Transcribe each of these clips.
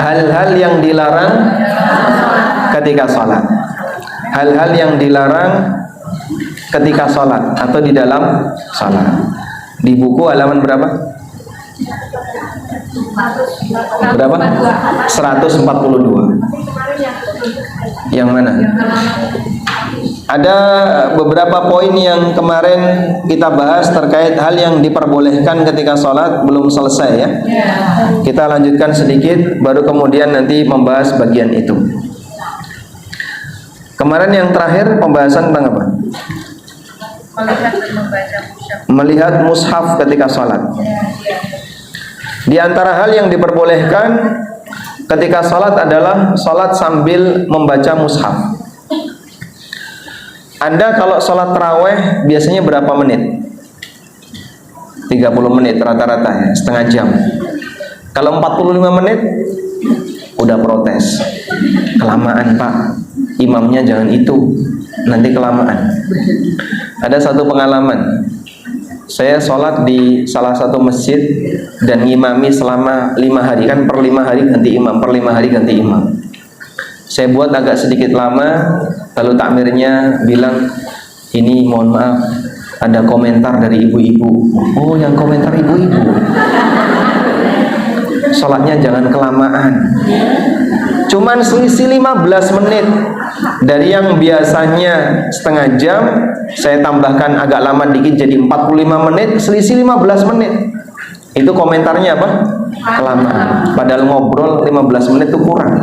hal-hal yang dilarang ketika sholat. Hal-hal yang dilarang ketika sholat atau di dalam sholat. Di buku halaman berapa? Berapa? 142. Yang mana? Ada beberapa poin yang kemarin kita bahas terkait hal yang diperbolehkan ketika sholat belum selesai ya. Kita lanjutkan sedikit, baru kemudian nanti membahas bagian itu. Kemarin yang terakhir pembahasan tentang apa? Melihat mushaf ketika sholat. Di antara hal yang diperbolehkan ketika sholat adalah sholat sambil membaca mushaf. Anda kalau sholat taraweh biasanya berapa menit? 30 menit rata-rata ya, setengah jam. Kalau 45 menit udah protes, kelamaan pak, imamnya jangan itu, nanti kelamaan. Ada satu pengalaman, saya sholat di salah satu masjid dan ngimami selama 5 hari, kan per 5 hari ganti imam, per 5 hari ganti imam. Saya buat agak sedikit lama, lalu takmirnya bilang, ini mohon maaf, ada komentar dari ibu-ibu. Oh, yang komentar ibu-ibu, sholatnya jangan kelamaan. Cuman selisih 15 menit. Dari yang biasanya setengah jam, saya tambahkan agak lama dikit jadi 45 menit, selisih 15 menit. Itu komentarnya apa? Kelamaan. Padahal ngobrol 15 menit itu kurang.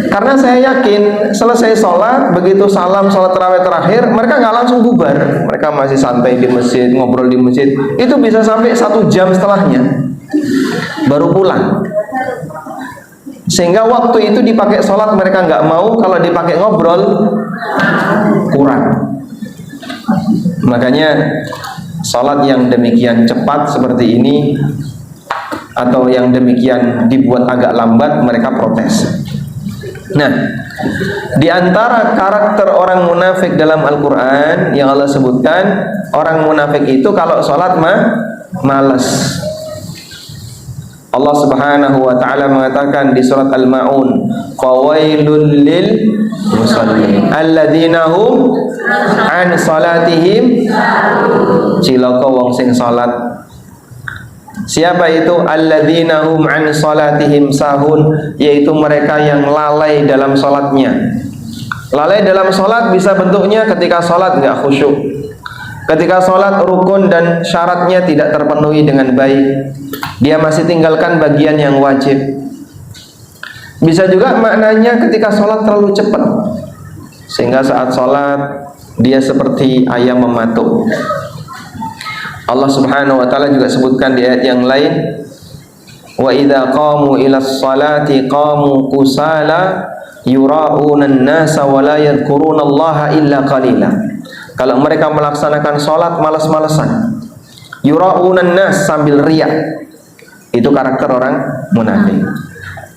Karena saya yakin selesai sholat, begitu salam sholat tarawih terakhir, mereka nggak langsung bubar. Mereka masih santai di masjid, ngobrol di masjid. Itu bisa sampai 1 jam setelahnya baru pulang. Sehingga waktu itu dipakai sholat mereka nggak mau, kalau dipakai ngobrol kurang. Makanya sholat yang demikian cepat seperti ini atau yang demikian dibuat agak lambat, mereka protes. Nah, di antara karakter orang munafik dalam Al-Quran yang Allah sebutkan, orang munafik itu kalau sholat malas. Allah Subhanahu wa taala mengatakan di surat Al-Maun, fawailul lil musallin alladzina hum an salatihim, cilaka wong sing salat. Siapa itu? Alladzina hum an salatihim sahun, yaitu mereka yang lalai dalam salatnya. Lalai dalam salat bisa bentuknya ketika salat enggak khusyuk, ketika salat rukun dan syaratnya tidak terpenuhi dengan baik, dia masih tinggalkan bagian yang wajib. Bisa juga maknanya ketika sholat terlalu cepat, sehingga saat sholat dia seperti ayam mematuk. Allah Subhanahu wa taala juga sebutkan di ayat yang lain, wa idza qamu ilas salati qamu kusala yura'una an-nasa wa la yadhkuruna Allaha illa qalila. Kalau mereka melaksanakan sholat malas-malasan, yura'unan nas, sambil riak. Itu karakter orang munafik.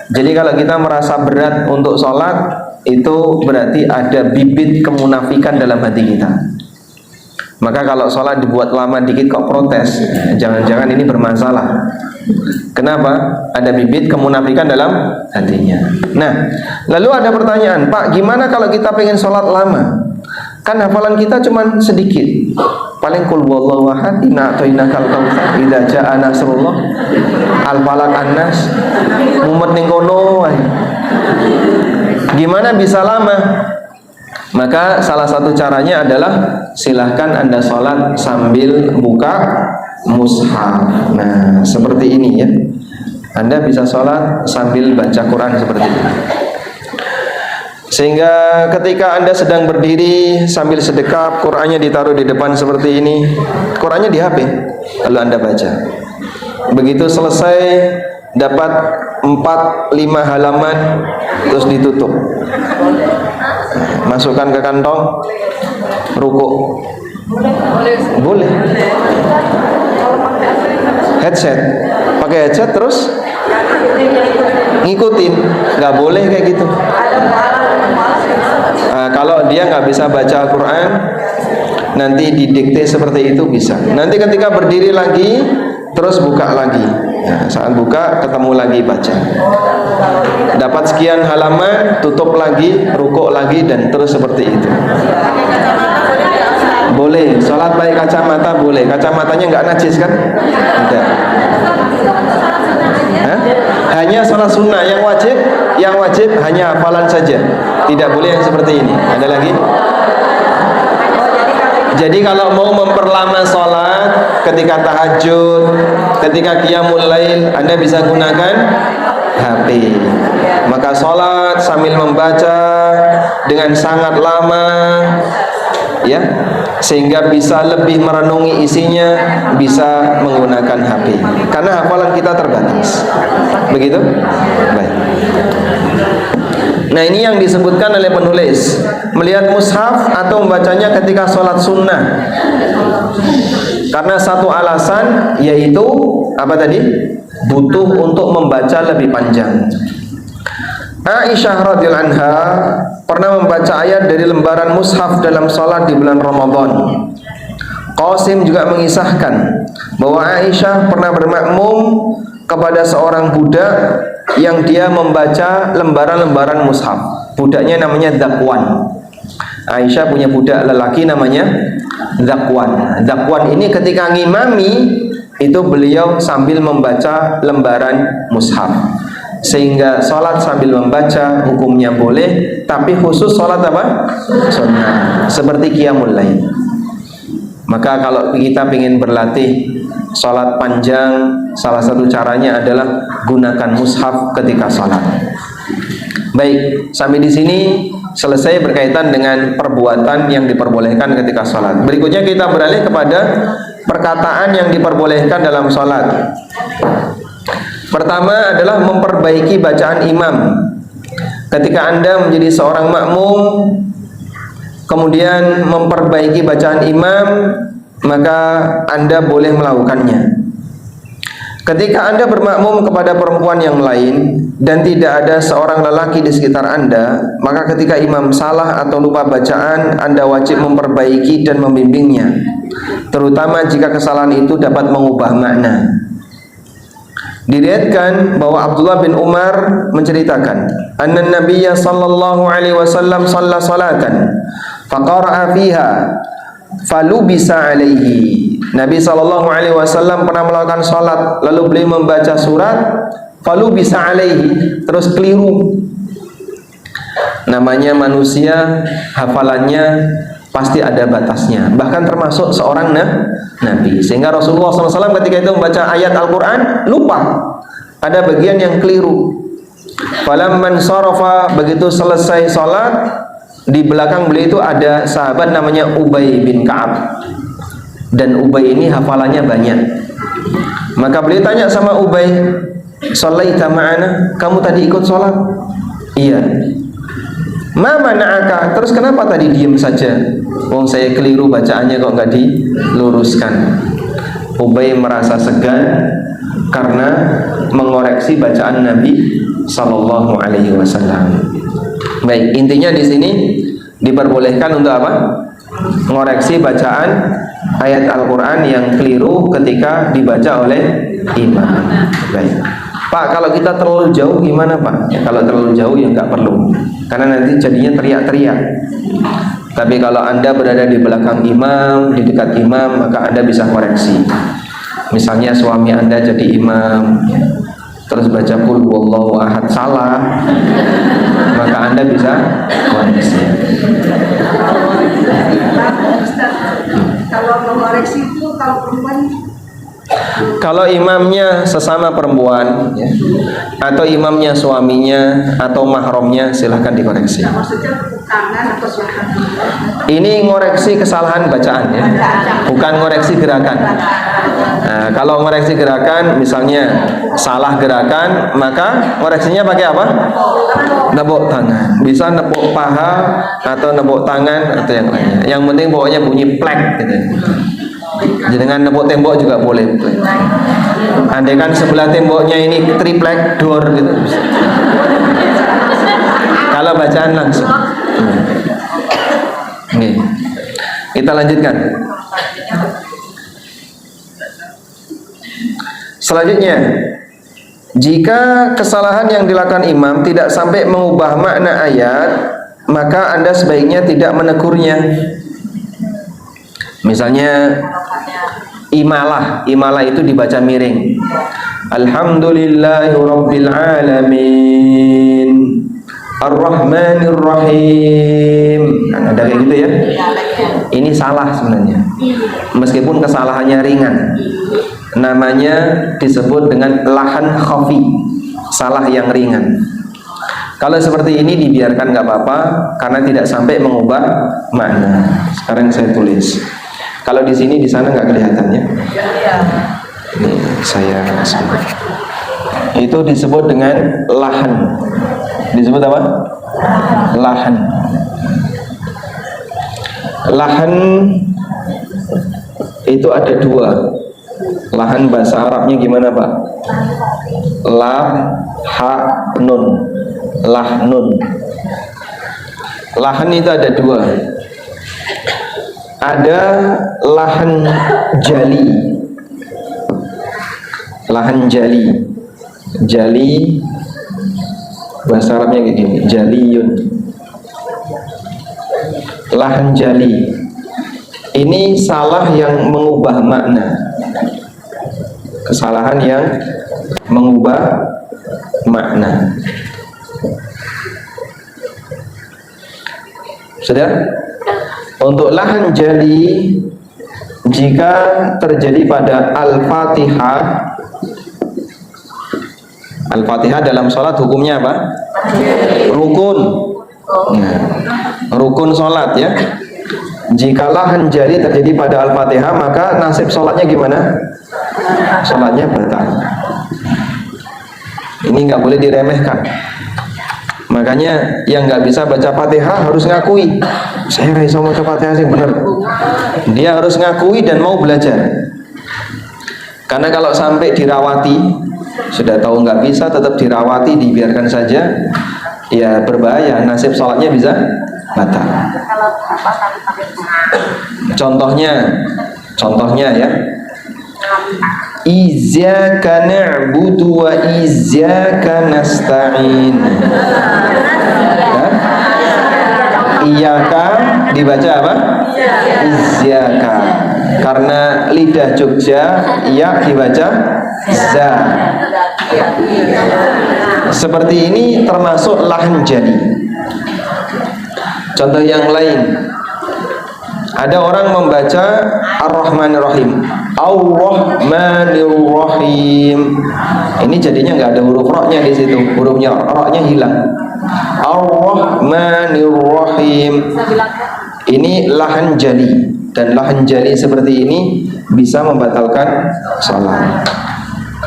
Jadi kalau kita merasa berat untuk sholat, itu berarti ada bibit kemunafikan dalam hati kita. Maka kalau sholat dibuat lama dikit kok protes, jangan-jangan ini bermasalah. Kenapa? Ada bibit kemunafikan dalam hatinya. Nah, lalu ada pertanyaan, Pak, gimana kalau kita pengen sholat lama? Kan hafalan kita cuma sedikit, paling qul huwallahu ahad, inna a'tainakal kautsar, idza jaa nasrullah, al-falaq an-nas, mumet ning kono wae. Gimana bisa lama? Maka salah satu caranya adalah silahkan Anda sholat sambil buka mushaf. Nah, seperti ini ya, Anda bisa sholat sambil baca Quran seperti ini. Sehingga ketika Anda sedang berdiri sambil sedekap, Qurannya ditaruh di depan seperti ini, Qurannya di HP, lalu Anda baca. Begitu selesai, dapat 4-5 halaman, terus ditutup, masukkan ke kantong, rukuk. Boleh. Headset, pakai headset terus ngikutin, nggak boleh kayak gitu. Kalau dia nggak bisa baca Al-Quran, nanti didikte seperti itu bisa. Nanti ketika berdiri lagi, terus buka lagi. Nah, saat buka ketemu lagi baca. Dapat sekian halaman, tutup lagi, rukuk lagi, dan terus seperti itu. Boleh, sholat pakai kacamata boleh. Kacamatanya nggak najis kan? Tidak. Hah? Hanya sholat sunnah yang wajib hanya hafalan saja. Tidak boleh yang seperti ini. Ada lagi? Jadi kalau mau memperlama sholat ketika tahajud, ketika qiyamul lail, Anda bisa gunakan HP. Maka sholat sambil membaca dengan sangat lama, ya, sehingga bisa lebih merenungi isinya, bisa menggunakan HP. Karena hafalan kita terbatas. Begitu? Baik. Nah, ini yang disebutkan oleh penulis, melihat mushaf atau membacanya ketika sholat sunnah. Karena satu alasan, yaitu apa tadi? Butuh untuk membaca lebih panjang. Aisyah radhiyallahu anha pernah membaca ayat dari lembaran mushaf dalam sholat di bulan Ramadan. Qasim juga mengisahkan bahwa Aisyah pernah bermakmum kepada seorang budak yang dia membaca lembaran-lembaran mushaf. Budaknya namanya Zakwan. Aisyah punya budak lelaki namanya Zakwan. Zakwan ini ketika ngimami itu beliau sambil membaca lembaran mushaf. Sehingga sholat sambil membaca hukumnya boleh, tapi khusus sholat apa? Sunnah, seperti qiyamul lail. Maka kalau kita ingin berlatih sholat panjang, salah satu caranya adalah gunakan mushaf ketika sholat. Baik, sampai di sini selesai berkaitan dengan perbuatan yang diperbolehkan ketika sholat. Berikutnya kita beralih kepada perkataan yang diperbolehkan dalam sholat. Pertama adalah memperbaiki bacaan imam. Ketika Anda menjadi seorang makmum, kemudian memperbaiki bacaan imam, maka Anda boleh melakukannya. Ketika Anda bermakmum kepada perempuan yang lain dan tidak ada seorang lelaki di sekitar Anda, maka ketika imam salah atau lupa bacaan, Anda wajib memperbaiki dan membimbingnya, terutama jika kesalahan itu dapat mengubah makna. Diriwayatkan bahwa Abdullah bin Umar menceritakan, anna Nabiyya sallallahu alaihi wasallam shalla salatan faqara'a fiha falubisa alaihi. Nabi sallallahu alaihi wasallam pernah melakukan salat, lalu beliau membaca surat falubisa alaihi, terus keliru. Namanya manusia, hafalannya pasti ada batasnya, bahkan termasuk seorang Nabi. Sehingga Rasulullah SAW ketika itu membaca ayat Al-Quran lupa, ada bagian yang keliru. Falamman sarafa, begitu selesai sholat, di belakang beliau itu ada sahabat namanya Ubay bin Ka'ab, dan Ubay ini hafalannya banyak. Maka beliau tanya sama Ubay, "Shallaita ma'ana?" Kamu tadi ikut sholat? Iya. Ma mana'aka? Terus kenapa tadi diam saja? Wong saya keliru bacaannya kok nggak diluruskan. Ubay merasa segan karena mengoreksi bacaan Nabi Sallallahu Alaihi Wasallam. Baik, intinya di sini diperbolehkan untuk apa? Mengoreksi bacaan ayat Al-Quran yang keliru ketika dibaca oleh imam. Baik. Pak, kalau kita terlalu jauh gimana Pak? Ya, kalau terlalu jauh ya nggak perlu, karena nanti jadinya teriak-teriak. Tapi kalau Anda berada di belakang imam, di dekat imam, maka Anda bisa koreksi. Misalnya suami Anda jadi imam, terus baca qul huwallahu ahad salah, maka Anda bisa koreksi. Kalau mengoreksi itu kalau perempuan, kalau imamnya sesama perempuan, ya, atau imamnya suaminya atau mahramnya, silahkan dikoreksi. maksudnya tepuk tangan atau silakan. Ini ngoreksi kesalahan bacaan, ya, bukan ngoreksi gerakan. Nah, kalau ngoreksi gerakan, misalnya salah gerakan, maka koreksinya pakai apa? Nepuk tangan. Bisa nepuk paha atau nepuk tangan atau yang lainnya. Yang penting pokoknya bunyi plek gitu. Jadi dengan nepuk tembok juga boleh. Andai kan sebelah temboknya ini triplek door gitu. Kalau bacaan langsung. Oke. Kita lanjutkan. Selanjutnya, jika kesalahan yang dilakukan imam tidak sampai mengubah makna ayat, maka Anda sebaiknya tidak menegurnya. Misalnya imalah itu dibaca miring. Alhamdulillahirabbil alamin, Ar-Rahmanir Rahim. Nah, ada kayak gitu ya. Ini salah sebenarnya. Meskipun kesalahannya ringan. Namanya disebut dengan lahan khafi, salah yang ringan. Kalau seperti ini dibiarkan nggak apa-apa karena tidak sampai mengubah makna. Sekarang saya tulis. Kalau di sini, di sana nggak kelihatan ya. Ini saya kasih. Itu disebut dengan lahan. Disebut apa? Lahan. Lahan itu ada dua. Lahan bahasa Arabnya gimana Pak? La, ha, nun. Lahnun. Lahan itu ada dua. Ada lahan jali. Lahan jali. Jali bahasa Arabnya kayak gini, jaliyun. Lahan jali. Ini salah yang mengubah makna. Kesalahan yang mengubah makna. Sudah? Untuk lahan jali, jika terjadi pada Al-Fatihah, Al-Fatihah dalam sholat hukumnya apa? Rukun. Nah, rukun sholat ya. Jika lahan jali terjadi pada Al-Fatihah, maka nasib sholatnya gimana? Sholatnya batal. Ini nggak boleh diremehkan. Makanya yang nggak bisa baca Fatihah harus ngakui, saya nggak bisa baca Fatihah yang benar. Dia harus ngakui dan mau belajar. Karena kalau sampai dirawati, sudah tahu nggak bisa, tetap dirawati, dibiarkan saja, ya berbahaya. Nasib sholatnya bisa batal. Contohnya ya. Iyyaka na'budu wa iyyaka nasta'in. Iyyaka dibaca apa? Iyyaka. Karena lidah Jogja, ya dibaca za. Seperti ini termasuk lahan jali. Contoh yang lain, ada orang membaca Ar-Rahmanir Rahim, Ar-Rahmanir Rahim. Ini jadinya nggak ada huruf ro-nya di situ, hurufnya ro-nya hilang. Ar-Rahmanir Rahim. Ini lahan jali, dan lahan jali seperti ini bisa membatalkan sholat.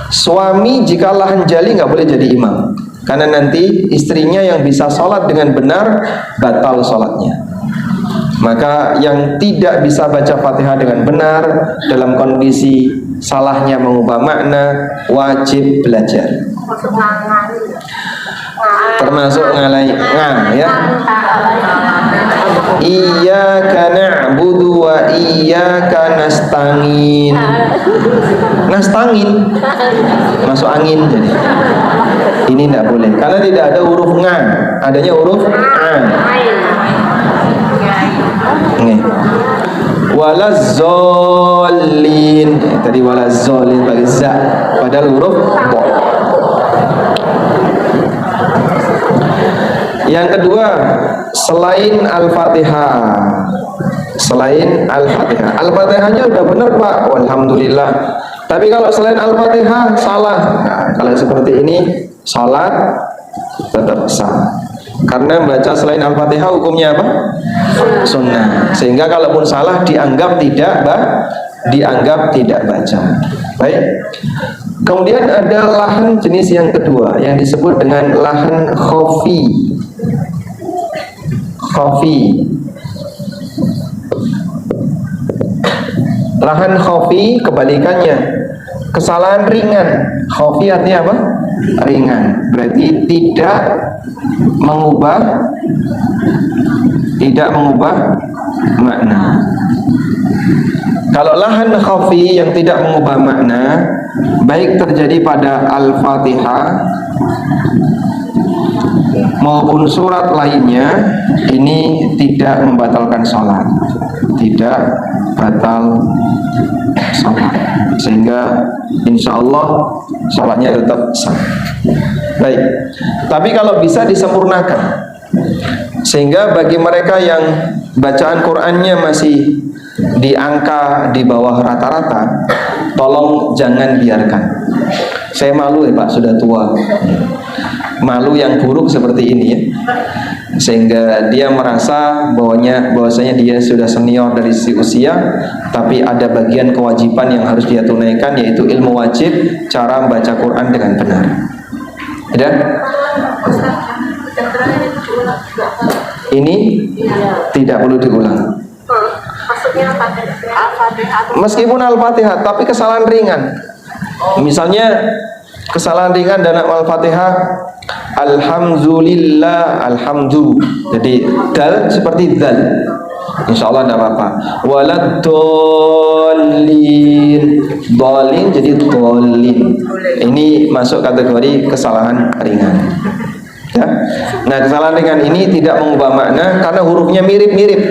Suami jika lahan jali nggak boleh jadi imam, karena nanti istrinya yang bisa sholat dengan benar batal sholatnya. Maka yang tidak bisa baca Fatihah dengan benar dalam kondisi salahnya mengubah makna wajib belajar. Termasuk ngalai ya. Iyyaka na'budu wa iyyaka nasta'in. Nasta'in masuk angin jadi. Ini tidak boleh karena tidak ada huruf nga, adanya huruf a. Nih. Walazzolin. Tadi walazzolin pakai za, padahal huruf bo. Yang kedua, selain Al-Fatihah. Selain Al-Fatihah. Al-Fatihahnya udah benar Pak, alhamdulillah. Tapi kalau selain Al-Fatihah salah. Nah, kalau seperti ini salat tetap sah. Karena baca selain Al-Fatihah hukumnya apa? Sunnah. Sehingga kalaupun salah dianggap tidak baca. Baik. Kemudian ada lahan jenis yang kedua yang disebut dengan lahan khafi. Khafi. Lahan khafi kebalikannya, kesalahan ringan. Khafi artinya apa? Ringan. Berarti tidak mengubah makna. Kalau lahan khafi yang tidak mengubah makna, baik terjadi pada Al-Fatihah maupun surat lainnya, ini tidak membatalkan sholat, tidak batal sholat, sehingga insya Allah sholatnya tetap sah. Baik, tapi kalau bisa disempurnakan, sehingga bagi mereka yang bacaan Qur'annya masih di angka di bawah rata-rata, tolong jangan biarkan. Saya malu ya Pak, sudah tua, malu yang buruk seperti ini ya, sehingga dia merasa bahwasanya dia sudah senior dari sisi usia, tapi ada bagian kewajiban yang harus dia tunaikan, yaitu ilmu wajib, cara membaca Quran dengan benar. Ya? Ini tidak perlu diulang. Maksudnya Al-Fatihah. Meskipun Al-Fatihah, tapi kesalahan ringan. Misalnya kesalahan ringan dalam Al-Fatihah, Alhamdulillah, alhamdu. Jadi dal seperti dal, insya Allah tidak apa-apa. Waladdallin, dolin jadi dolin. Ini masuk kategori kesalahan ringan. Ya. Nah, kesalahan ringan ini tidak mengubah makna karena hurufnya mirip-mirip,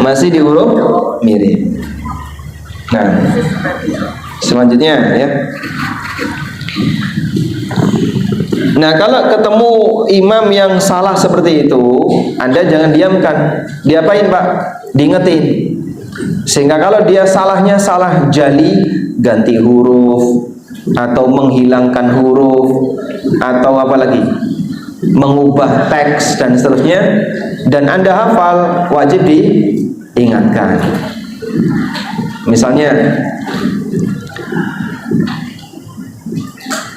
masih di huruf mirip. Nah, selanjutnya ya. Nah, kalau ketemu imam yang salah seperti itu, Anda jangan diamkan. Diapain Pak? Diingetin. Sehingga kalau dia salahnya salah jali, ganti huruf, atau menghilangkan huruf, atau apa lagi, mengubah teks dan seterusnya, dan Anda hafal, wajib diingatkan. Misalnya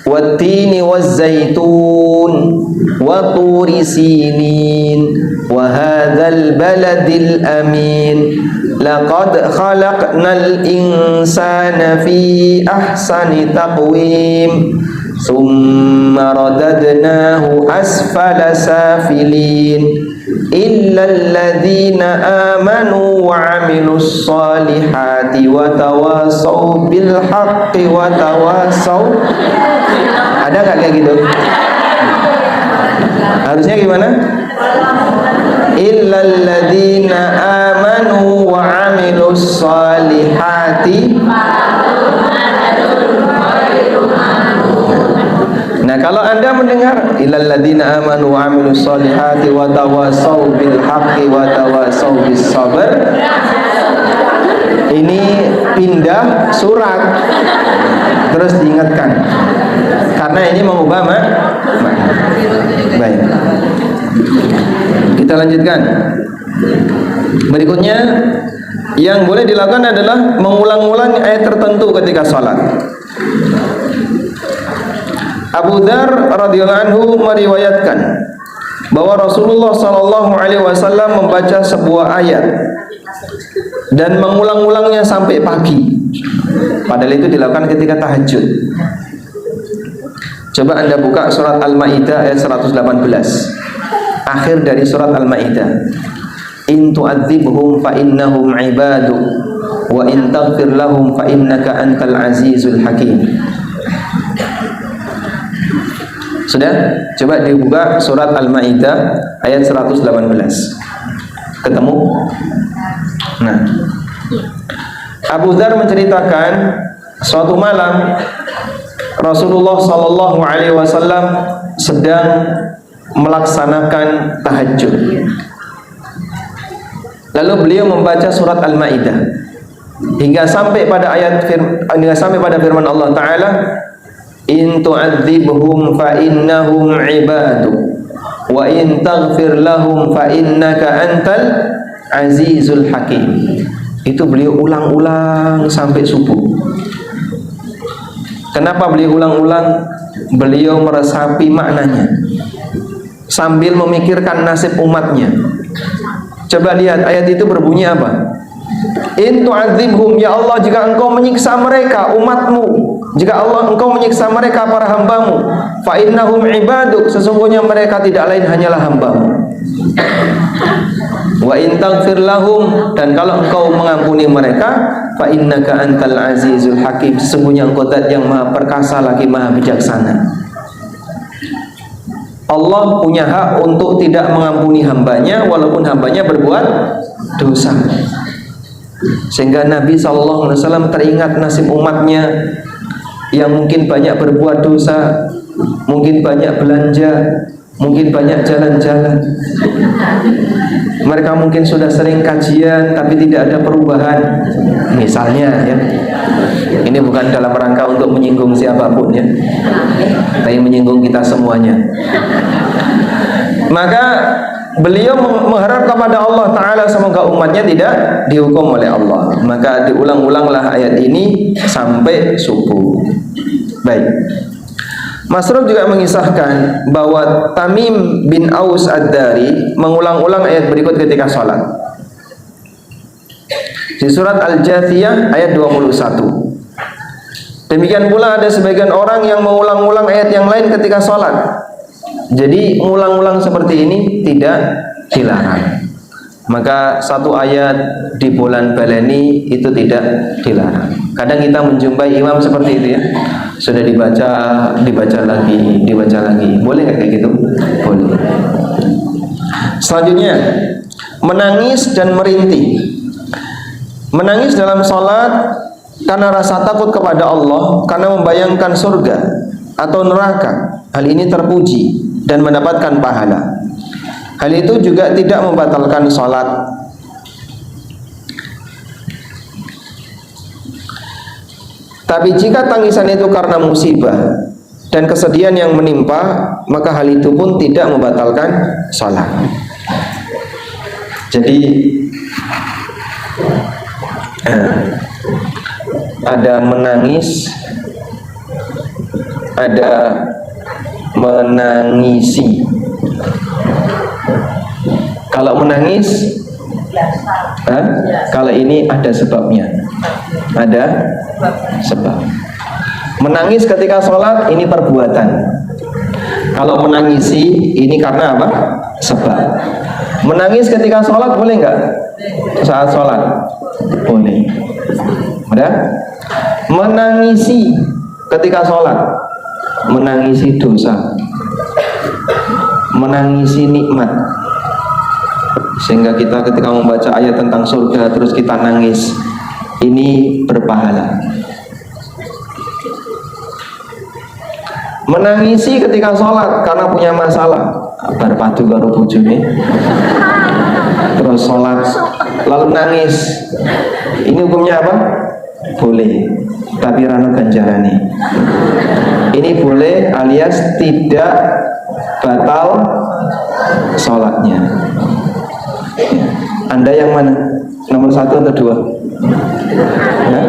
wattini wazzaitun wa turi sinin wa hadzal baladil amin laqad khalaqnal insana fi ahsani taqwim summa radadnahu asfala safilin illal ladzina amanu wa 'amilus solihati wa tawasaw bil haqqi wa tawasaw. Ada nggak kayak gitu? Harusnya gimana? Illal ladzina amanu wa 'amilus solihati. Nah, kalau Anda mendengar illal ladzina amanu wa 'amilus solihati wa tawasaw bil haqqi wa tawasaw bis sabr, ini pindah surat terus diingatkan karena ini mengubah makna. Baik, kita lanjutkan. Berikutnya yang boleh dilakukan adalah mengulang-ulang ayat tertentu ketika sholat. Abu Dzar radhiyallahu anhu meriwayatkan bahwa Rasulullah sallallahu alaihi wasallam membaca sebuah ayat dan mengulang-ulangnya sampai pagi. Padahal itu dilakukan ketika tahajud. Coba Anda buka surat Al-Maidah ayat 118. Akhir dari surat Al-Maidah. In tu'adzibhum fa innahum 'ibadu wa in taghfir lahum fa innaka antal azizul hakim. Sudah? Coba dibuka surat Al-Maidah ayat 118. Ketemu? Nah, Abu Dzar menceritakan suatu malam Rasulullah sallallahu alaihi wasallam sedang melaksanakan tahajud. Lalu beliau membaca surat Al-Maidah hingga sampai pada firman Allah Ta'ala, in tu'adzibhum fa innahum ibadu wa in taghfir lahum fa innaka antal azizul hakim. Itu beliau ulang-ulang sampai subuh. Kenapa beliau ulang-ulang? Beliau meresapi maknanya sambil memikirkan nasib umatnya. Coba lihat ayat itu berbunyi apa? In tu'adzibhum, ya Allah, jika engkau menyiksa mereka umatmu, jika Allah engkau menyiksa mereka para hambamu, fa innahum ibaduk, sesungguhnya mereka tidak lain hanyalah hamba-Mu. Wa in taghfir lahum, dan kalau Engkau mengampuni mereka, fa innaka antal azizul hakim, sesungguhnya Engkau zat yang maha perkasa lagi maha bijaksana. Allah punya hak untuk tidak mengampuni hambanya walaupun hambanya berbuat dosa. Sehingga Nabi SAW teringat nasib umatnya yang mungkin banyak berbuat dosa, mungkin banyak belanja, mungkin banyak jalan-jalan. Mereka mungkin sudah sering kajian tapi tidak ada perubahan. Misalnya ya, ini bukan dalam rangka untuk menyinggung siapapun ya, tapi menyinggung kita semuanya. Maka beliau mengharap kepada Allah Ta'ala semoga umatnya tidak dihukum oleh Allah. Maka diulang-ulanglah ayat ini sampai subuh. Baik, Masruq juga mengisahkan bahwa Tamim bin Aus Ad-Dari mengulang-ulang ayat berikut ketika sholat. Di surat Al-Jathiyah ayat 21. Demikian pula ada sebagian orang yang mengulang-ulang ayat yang lain ketika sholat. Jadi mengulang-ulang seperti ini tidak dilarang. Maka satu ayat di bulan baleni itu tidak dilarang. Kadang kita menjumpai imam seperti itu ya, sudah dibaca lagi. Boleh nggak kayak gitu? Boleh. Selanjutnya, menangis dan merintih. Menangis dalam sholat karena rasa takut kepada Allah, karena membayangkan surga atau neraka. Hal ini terpuji dan mendapatkan pahala. Hal itu juga tidak membatalkan sholat. Tapi jika tangisan itu karena musibah dan kesedihan yang menimpa, maka hal itu pun tidak membatalkan sholat. Jadi ada menangis, ada menangisi. Kalau menangis, kalau ini ada sebabnya, ada sebab. Menangis ketika sholat ini perbuatan. Kalau menangisi ini karena apa? Sebab. Menangis ketika sholat boleh nggak? Saat sholat boleh. Udah? Menangisi ketika sholat, menangisi dosa, menangisi nikmat. Sehingga kita ketika membaca ayat tentang surga terus kita nangis, ini berpahala. Menangisi ketika sholat karena punya masalah, berpadu karo bojone, terus sholat lalu nangis, ini hukumnya apa? Boleh, tapi rano ganjarane. Ini boleh alias tidak batal sholatnya. Anda yang mana? Nomor 1 atau 2? Ya?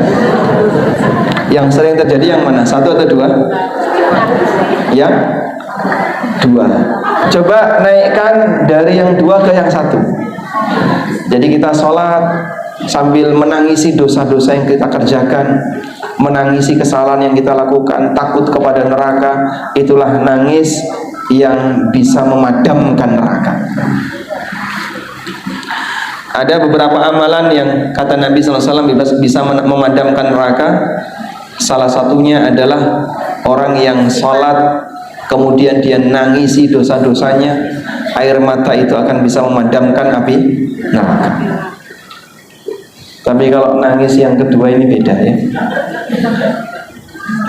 Yang sering terjadi yang mana? 1 atau 2? Yang 2. Coba naikkan dari yang 2 ke yang 1. Jadi kita sholat sambil menangisi dosa-dosa yang kita kerjakan, menangisi kesalahan yang kita lakukan, takut kepada neraka. Itulah nangis yang bisa memadamkan neraka. Ada beberapa amalan yang kata Nabi SAW bisa memadamkan neraka. Salah satunya adalah orang yang sholat kemudian dia nangisi dosa-dosanya, air mata itu akan bisa memadamkan api neraka. Tapi kalau nangis yang kedua ini beda ya.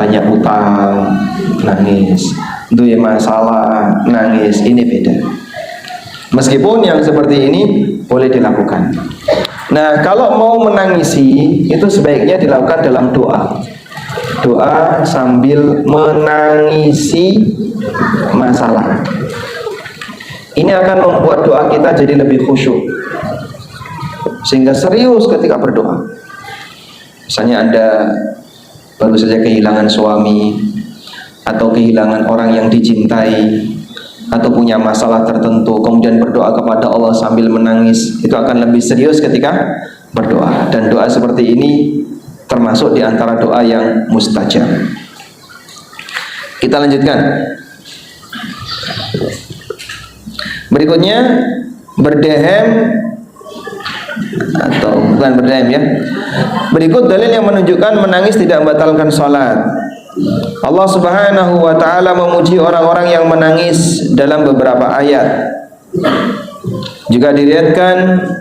Banyak utang, nangis. Duit masalah, nangis. Ini beda. Meskipun yang seperti ini boleh dilakukan. Nah, kalau mau menangisi itu sebaiknya dilakukan dalam doa. Doa sambil menangisi masalah. Ini akan membuat doa kita jadi lebih khusyuk, sehingga serius ketika berdoa. Misalnya Anda baru saja kehilangan suami, atau kehilangan orang yang dicintai, atau punya masalah tertentu, kemudian berdoa kepada Allah sambil menangis, itu akan lebih serius ketika berdoa. Dan doa seperti ini termasuk di antara doa yang mustajab. Kita lanjutkan. Berikutnya berdehem, atau bukan berdehem ya. Berikut dalil yang menunjukkan menangis tidak membatalkan salat. Allah Subhanahu wa taala memuji orang-orang yang menangis dalam beberapa ayat. Juga diriwayatkan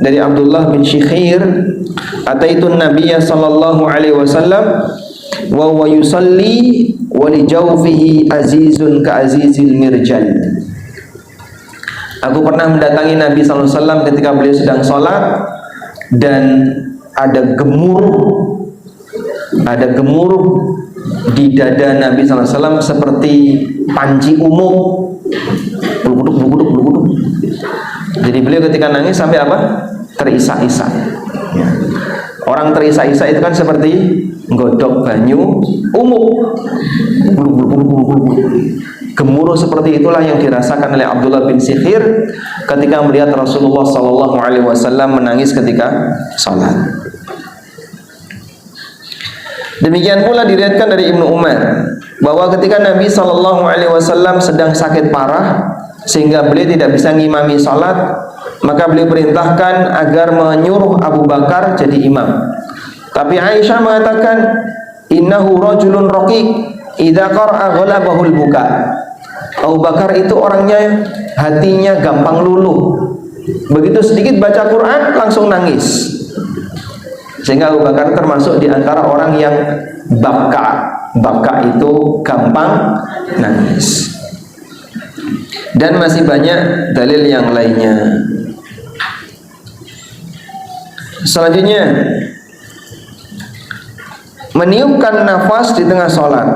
dari Abdullah bin Shikhir, ataitun nabiyya sallallahu alaihi wasallam wa huwa yusalli wa li jawfihi azizun ka azizil mirjal. Aku pernah mendatangi Nabi sallallahu alaihi wasallam ketika beliau sedang salat dan ada gemuruh di dada Nabi sallallahu alaihi wasallam seperti panci umum, bluguduk. Jadi beliau ketika nangis sampai apa? Terisak-isak. Ya. Orang terisak-isak itu kan seperti nggodok banyu umum. Gemuruh seperti itulah yang dirasakan oleh Abdullah bin Shikhir ketika melihat Rasulullah sallallahu alaihi wasallam menangis ketika salat. Demikian pula diriwayatkan dari Ibnu Umar bahwa ketika Nabi sallallahu alaihi wasallam sedang sakit parah sehingga beliau tidak bisa ngimami salat, maka beliau perintahkan agar menyuruh Abu Bakar jadi imam. Tapi Aisyah mengatakan, innahu rajulun raqiq idza qara'a ghalabahul buka. Abu Bakar itu orangnya hatinya gampang luluh. Begitu sedikit baca Quran langsung nangis. Sehingga Abu Bakar termasuk di antara orang yang baka. Baka itu gampang nangis. Dan masih banyak dalil yang lainnya. Selanjutnya, meniupkan nafas di tengah sholat.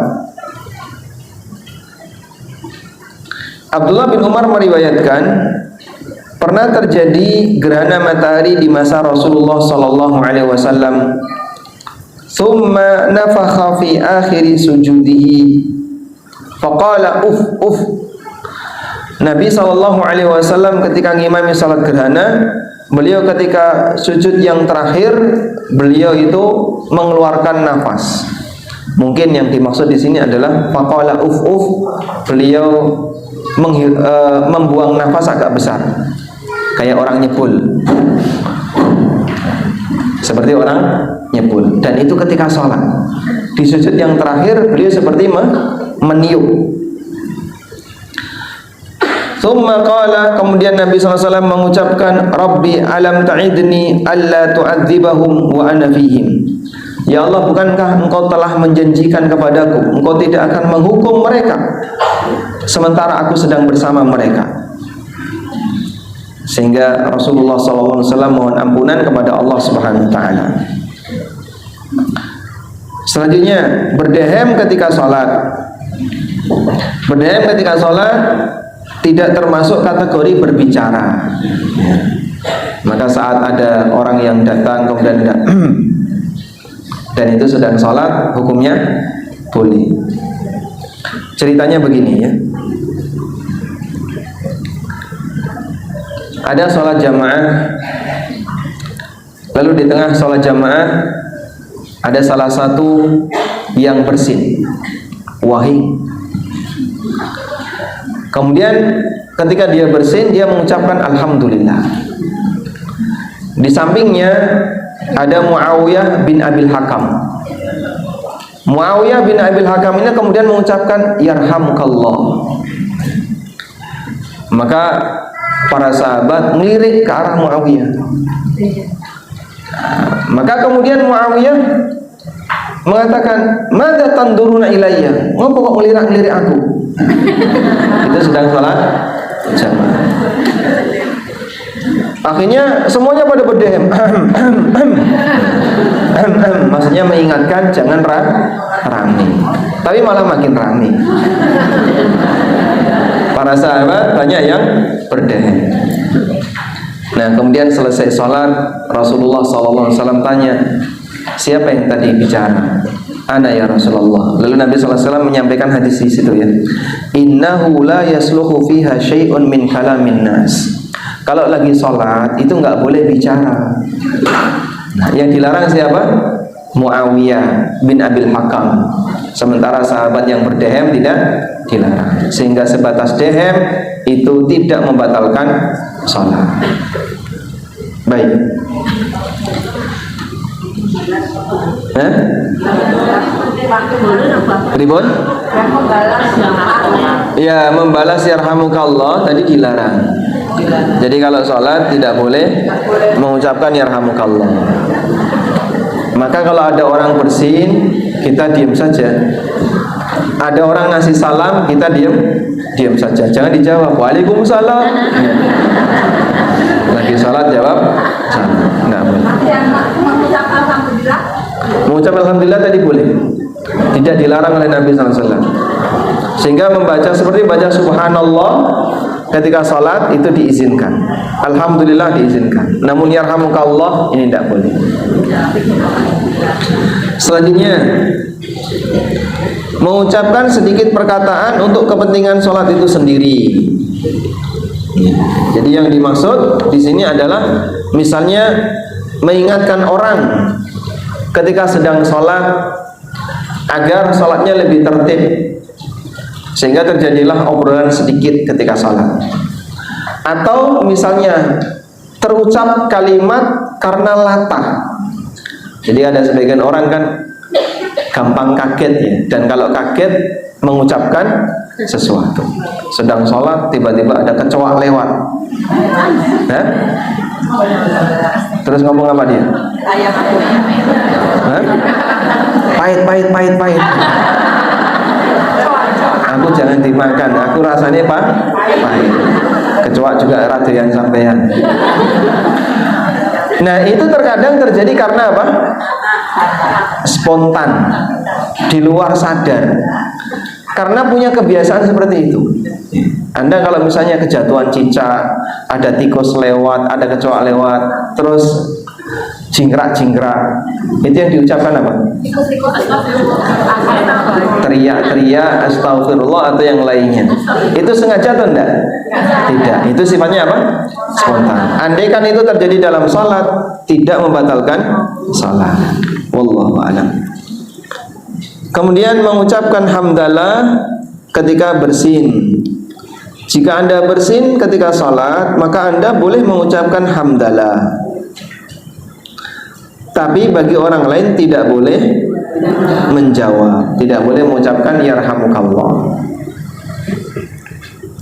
Abdullah bin Umar meriwayatkan pernah terjadi gerhana matahari di masa Rasulullah sallallahu alaihi wasallam. Thumma nafakha fi akhir sujudihi. Faqala uf. Nabi sallallahu alaihi wasallam ketika ngimami salat gerhana, beliau ketika sujud yang terakhir, beliau itu mengeluarkan nafas. Mungkin yang dimaksud di sini adalah faqala uf. Beliau membuang nafas agak besar, kayak orang nyebul, seperti orang nyebul. Dan itu ketika sholat. Di sujud yang terakhir beliau seperti meniup. Thumma qala, kemudian Nabi SAW mengucapkan, Rabbi alam ta'idni alla tu'adzibahum wa ana fihim. Ya Allah, bukankah engkau telah menjanjikan kepadaku engkau tidak akan menghukum mereka sementara aku sedang bersama mereka. Sehingga Rasulullah SAW mohon ampunan kepada Allah Subhanahu wa taala. Selanjutnya, berdehem ketika sholat. Berdehem ketika sholat tidak termasuk kategori berbicara. Maka saat ada orang yang datang kemudian dan itu sedang sholat, hukumnya boleh. Ceritanya begini ya. Ada sholat jamaah, lalu di tengah sholat jamaah ada salah satu yang bersin, wahing. Kemudian ketika dia bersin, dia mengucapkan alhamdulillah. Di sampingnya ada Muawiyah bin Abil Hakam. Muawiyah bin Abil Hakam ini kemudian mengucapkan yarhamukallah. Maka para sahabat melirik ke arah Muawiyah. Maka kemudian Muawiyah mengatakan, "Madza tanduruna ilayya?" Ngapa kok melirik-lirik aku? Itu sedang sholat jamaah. Akhirnya semuanya pada berdehem. Maksudnya mengingatkan jangan rame. Tapi malah makin rame. Para sahabat banyak yang berdehem. Nah, kemudian selesai sholat, Rasulullah SAW tanya, siapa yang tadi bicara? Ana ya Rasulullah. Lalu Nabi SAW menyampaikan hadis di situ ya. Innahu la yasluhu fiha syai'un min kalamin nas. Kalau lagi sholat itu nggak boleh bicara. Nah, yang dilarang siapa? Muawiyah bin Abil Hakam. Sementara sahabat yang berdehem tidak dilarang. Sehingga sebatas dehem itu itu tidak membatalkan sholat. Baik. Ribon? Ya, membalas yarhamukallah tadi dilarang. Jadi kalau sholat tidak boleh mengucapkan yarhamukallah. Maka kalau ada orang bersin, kita diam saja. Ada orang ngasih salam, kita diam saja. Jangan dijawab waalaikumsalam. Lagi sholat jawab salam. Enggak boleh. Mengucap alhamdulillah tadi boleh. Tidak dilarang oleh Nabi SAW. Sehingga membaca seperti baca subhanallah ketika sholat itu diizinkan. Alhamdulillah diizinkan. Namun yarhamukallah ini tidak boleh. Selanjutnya, mengucapkan sedikit perkataan untuk kepentingan sholat itu sendiri. Jadi yang dimaksud di sini adalah misalnya mengingatkan orang ketika sedang sholat agar sholatnya lebih tertib, sehingga terjadilah obrolan sedikit ketika sholat. Atau misalnya terucap kalimat karena latah. Jadi ada sebagian orang kan gampang kaget ya, dan kalau kaget mengucapkan sesuatu. Sedang sholat tiba-tiba ada kecoa lewat. Hah? Terus ngomong apa dia? Hah? Pahit. Aku jangan dimakan, aku rasanya pahit. Kecoa juga radoyan sampean. Nah, itu terkadang terjadi karena apa? Spontan, di luar sadar. Karena punya kebiasaan seperti itu. Anda kalau misalnya kejatuhan cicak, ada tikus lewat, ada kecoa lewat, terus jingkrak-jingkrak, itu yang diucapkan apa? Teriak-teriak astagfirullah atau yang lainnya. Itu sengaja atau enggak? Tidak. Itu sifatnya apa? Spontan. Andai kan itu terjadi dalam salat, tidak membatalkan salat. Wallahu a'lam. Kemudian mengucapkan hamdalah ketika bersin. Jika Anda bersin ketika salat, maka Anda boleh mengucapkan hamdalah. Tapi bagi orang lain tidak boleh menjawab, tidak boleh mengucapkan yarhamukallah.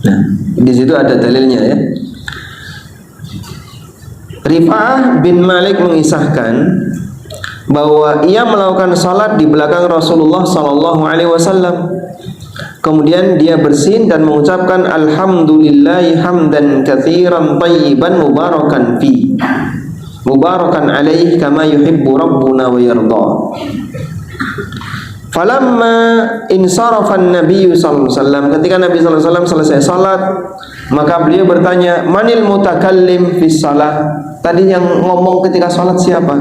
Nah, di situ ada dalilnya ya. Rifa'ah bin Malik mengisahkan bahwa ia melakukan salat di belakang Rasulullah sallallahu alaihi wasallam. Kemudian dia bersin dan mengucapkan alhamdulillahi hamdan katsiran thayyiban mubarakan fi. Mubarakan alaih kama yuhibbu rabbuna wa yarda. Falamma insarafa an-nabiy sallallahu alaihi wasallam, ketika Nabi sallallahu alaihi wasallam selesai salat, maka beliau bertanya, manil mutakallim fi salat? Tadi yang ngomong ketika salat siapa?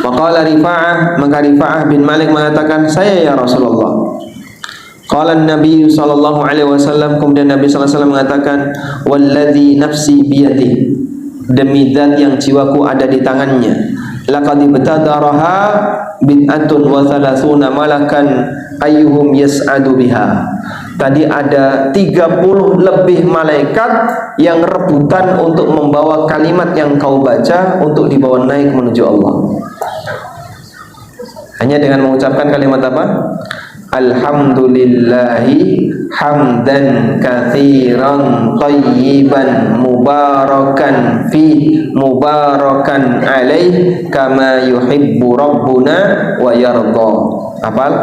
Maqala Rifa'ah, maka Rifa'ah bin Malik mengatakan, saya ya Rasulullah. Qala an-nabiy sallallahu alaihi wasallam, kemudian Nabi sallallahu alaihi wasallam mengatakan, walladzi nafsi biyadihi, demi zat yang jiwaku ada di tangannya, laqad ibtadaraha bid'atun wa thalathuna malakan ayyuhum yas'adu biha. Tadi ada 30 lebih malaikat yang rebutan untuk membawa kalimat yang kau baca untuk dibawa naik menuju Allah. Hanya dengan mengucapkan kalimat apa? Alhamdulillahi hamdan katsiran thayyiban mubarakan fi mubarakan alaih kama yuhibbu rabbuna wa yarda. Hafal?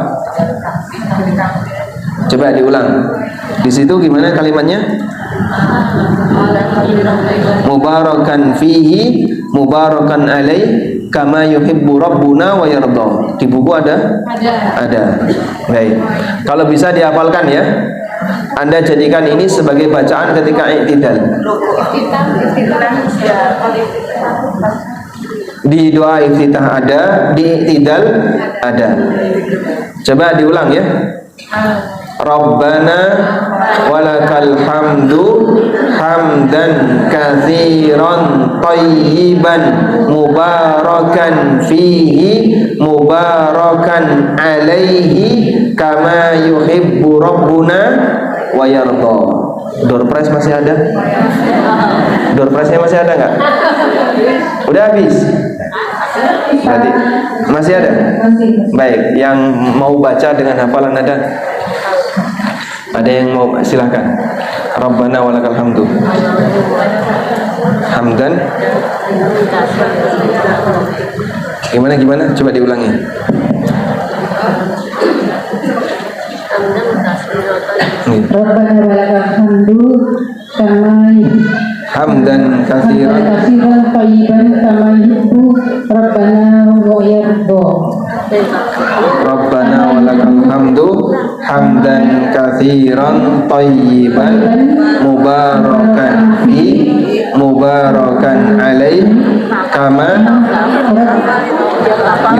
Coba diulang. Di situ gimana kalimatnya? Mubarakan fihi mubarakan alaih kama yuhibbu rabbuna wa yarda. Di buku ada? Ada. Baik. Kalau bisa dihafalkan ya. Anda jadikan ini sebagai bacaan ketika i'tidal. Di doa iftitah ada, di i'tidal ada. Coba diulang ya. Rabbana walakal hamdu hamdan katsiran thayyiban mubarakan fihi mubarakan alaihi kama yuhibbu rabbuna wa yarda. Door prize masih ada? Door prize-nya masih ada nggak? Udah habis? Berarti masih ada? Baik, yang mau baca dengan hafalan ada? Ada yang mau? Silahkan. Rabbana walakal hamdu. Hamdan. Gimana? Coba diulangi. Rabbana walakal hamdu kama Hamdan katsiran thayyiban kama yuhibbu Rabbana wa yarda. Rabbana walakal hamdu hamdan katsiran thayyiban mubarakan fi mubarakan alaih kama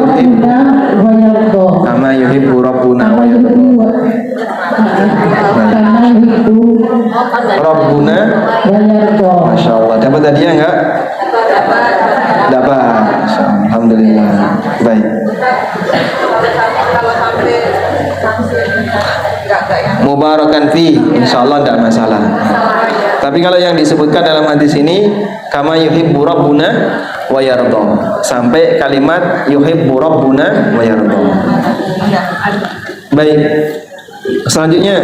yuhibbu Wa yarda. kama yuhibbu rabbuna wa yarda. Kama yuhibbu Rabbuna. wa yarda. Masya Allah, dapat hadiah enggak? Dapat. Masya Allah. Alhamdulillah. Baik. Mubarakan fi, insya Allah tidak masalah. Tapi kalau yang disebutkan dalam hadis ini, kama yuhibbu rabbuna wa yarda, sampai kalimat yuhibbu rabbuna wa yarda. Baik. Selanjutnya,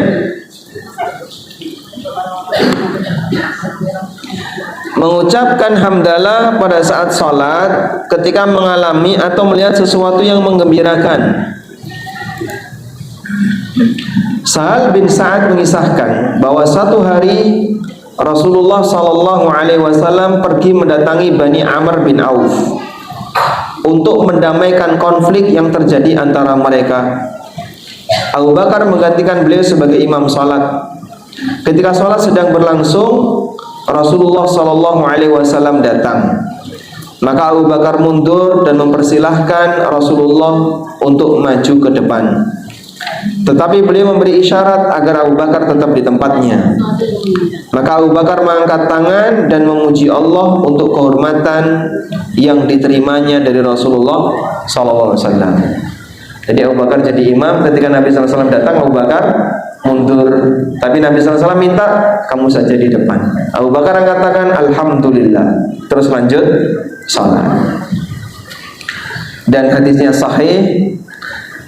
mengucapkan hamdalah pada saat sholat ketika mengalami atau melihat sesuatu yang menggembirakan. Sahal bin Sa'ad mengisahkan bahwa satu hari Rasulullah Sallallahu Alaihi Wasallam pergi mendatangi Bani Amr bin Auf untuk mendamaikan konflik yang terjadi antara mereka. Abu Bakar menggantikan beliau sebagai imam sholat. Ketika sholat sedang berlangsung, Rasulullah Sallallahu Alaihi Wasallam datang. Maka Abu Bakar mundur dan mempersilahkan Rasulullah untuk maju ke depan. Tetapi beliau memberi isyarat agar Abu Bakar tetap di tempatnya. Maka Abu Bakar mengangkat tangan dan memuji Allah untuk kehormatan yang diterimanya dari Rasulullah SAW. Jadi Abu Bakar jadi imam. Ketika Nabi SAW datang, Abu Bakar mundur. Tapi Nabi SAW minta kamu saja di depan. Abu Bakar angkat tangan, Alhamdulillah. Terus lanjut salat. Dan hadisnya sahih,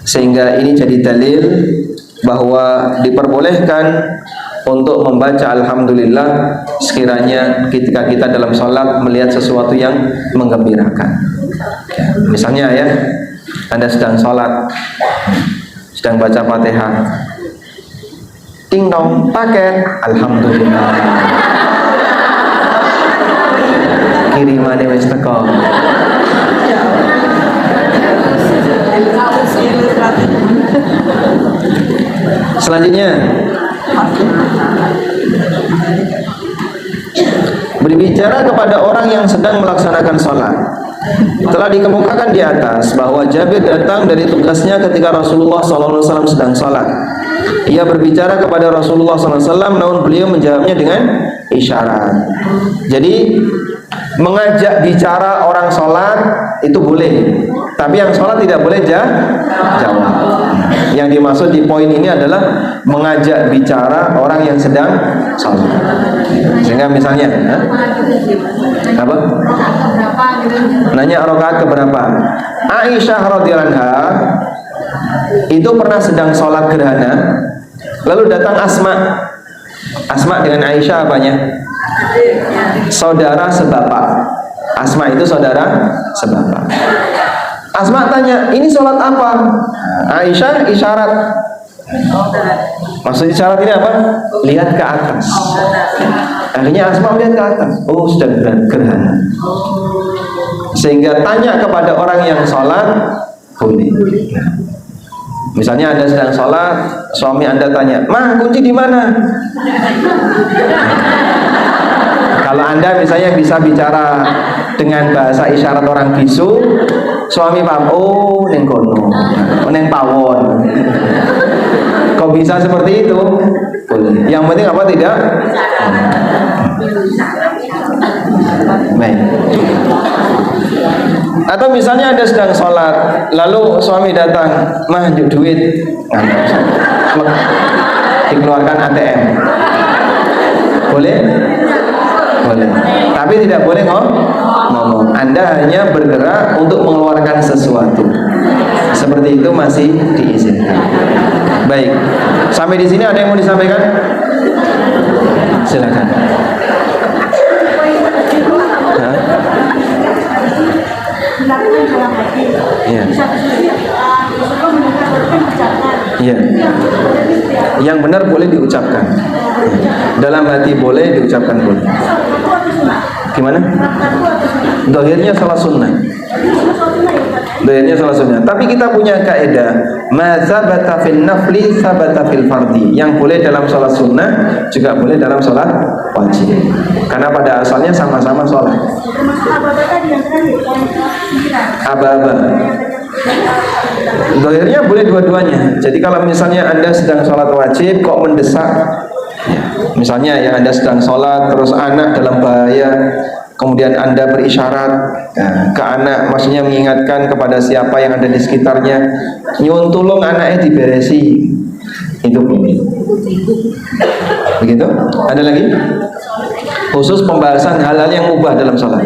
sehingga ini jadi dalil bahwa diperbolehkan untuk membaca Alhamdulillah sekiranya ketika kita dalam sholat melihat sesuatu yang menggembirakan. Misalnya ya, Anda sedang sholat, sedang baca Fatihah, ting dong, paket, Alhamdulillah, kirimane wis teko. Selanjutnya, berbicara kepada orang yang sedang melaksanakan sholat. Telah dikemukakan di atas bahwa Jabir datang dari tugasnya ketika Rasulullah SAW sedang sholat. Ia berbicara kepada Rasulullah SAW, namun beliau menjawabnya dengan isyarat. Jadi mengajak bicara orang sholat itu boleh, tapi yang sholat tidak boleh jawab. Yang dimaksud di poin ini adalah mengajak bicara orang yang sedang sholat. Sehingga misalnya, apa? Nanya rakaat keberapa? Aisyah radhiyallahu anha itu pernah sedang sholat gerhana, lalu datang Asma dengan Aisyah apanya? Saudara sebapak. Asma itu saudara sebapak. Asma tanya, ini sholat apa? Aisyah isyarat. Maksud isyarat ini apa? Lihat ke atas. Akhirnya Asma melihat ke atas. Oh, sedang gerhana. Sehingga tanya kepada orang yang sholat boleh. Misalnya Anda sedang sholat, suami Anda tanya, "Mah, kunci di mana?" Kalau Anda misalnya bisa bicara dengan bahasa isyarat orang bisu, suami paham, oh neng kono, neng pawon. Kok bisa seperti itu? Boleh. Yang penting apa tidak? Baik. Atau misalnya Anda sedang sholat, lalu suami datang, "Mah, juk duit." Dikeluarkan ATM. Boleh? Boleh. Tapi tidak boleh ngomong. Anda hanya bergerak untuk mengeluarkan sesuatu. Seperti itu masih diizinkan. Baik. Sampai di sini ada yang mau disampaikan? Silakan. Hah? Iya. Iya. Yang benar boleh diucapkan. Dalam hati boleh, diucapkan boleh. Gimana? Dohirnya salah sunnah. Dohirnya salah sunnah. Tapi kita punya kaidah, ma tsabata fil nafli tsabata fil fardi. Yang boleh dalam salat sunnah juga boleh dalam salat wajib. Karena pada asalnya sama-sama salat. Aba-aba. Dohirnya boleh dua-duanya. Jadi kalau misalnya Anda sedang sholat wajib kok mendesak, misalnya ya Anda sedang sholat terus anak dalam bahaya, kemudian Anda berisyarat ke anak, maksudnya mengingatkan kepada siapa yang ada di sekitarnya, nyuwun tulung anaknya diberesi, itu boleh. Begitu? Ada lagi? Khusus pembahasan hal-hal yang mubah dalam sholat.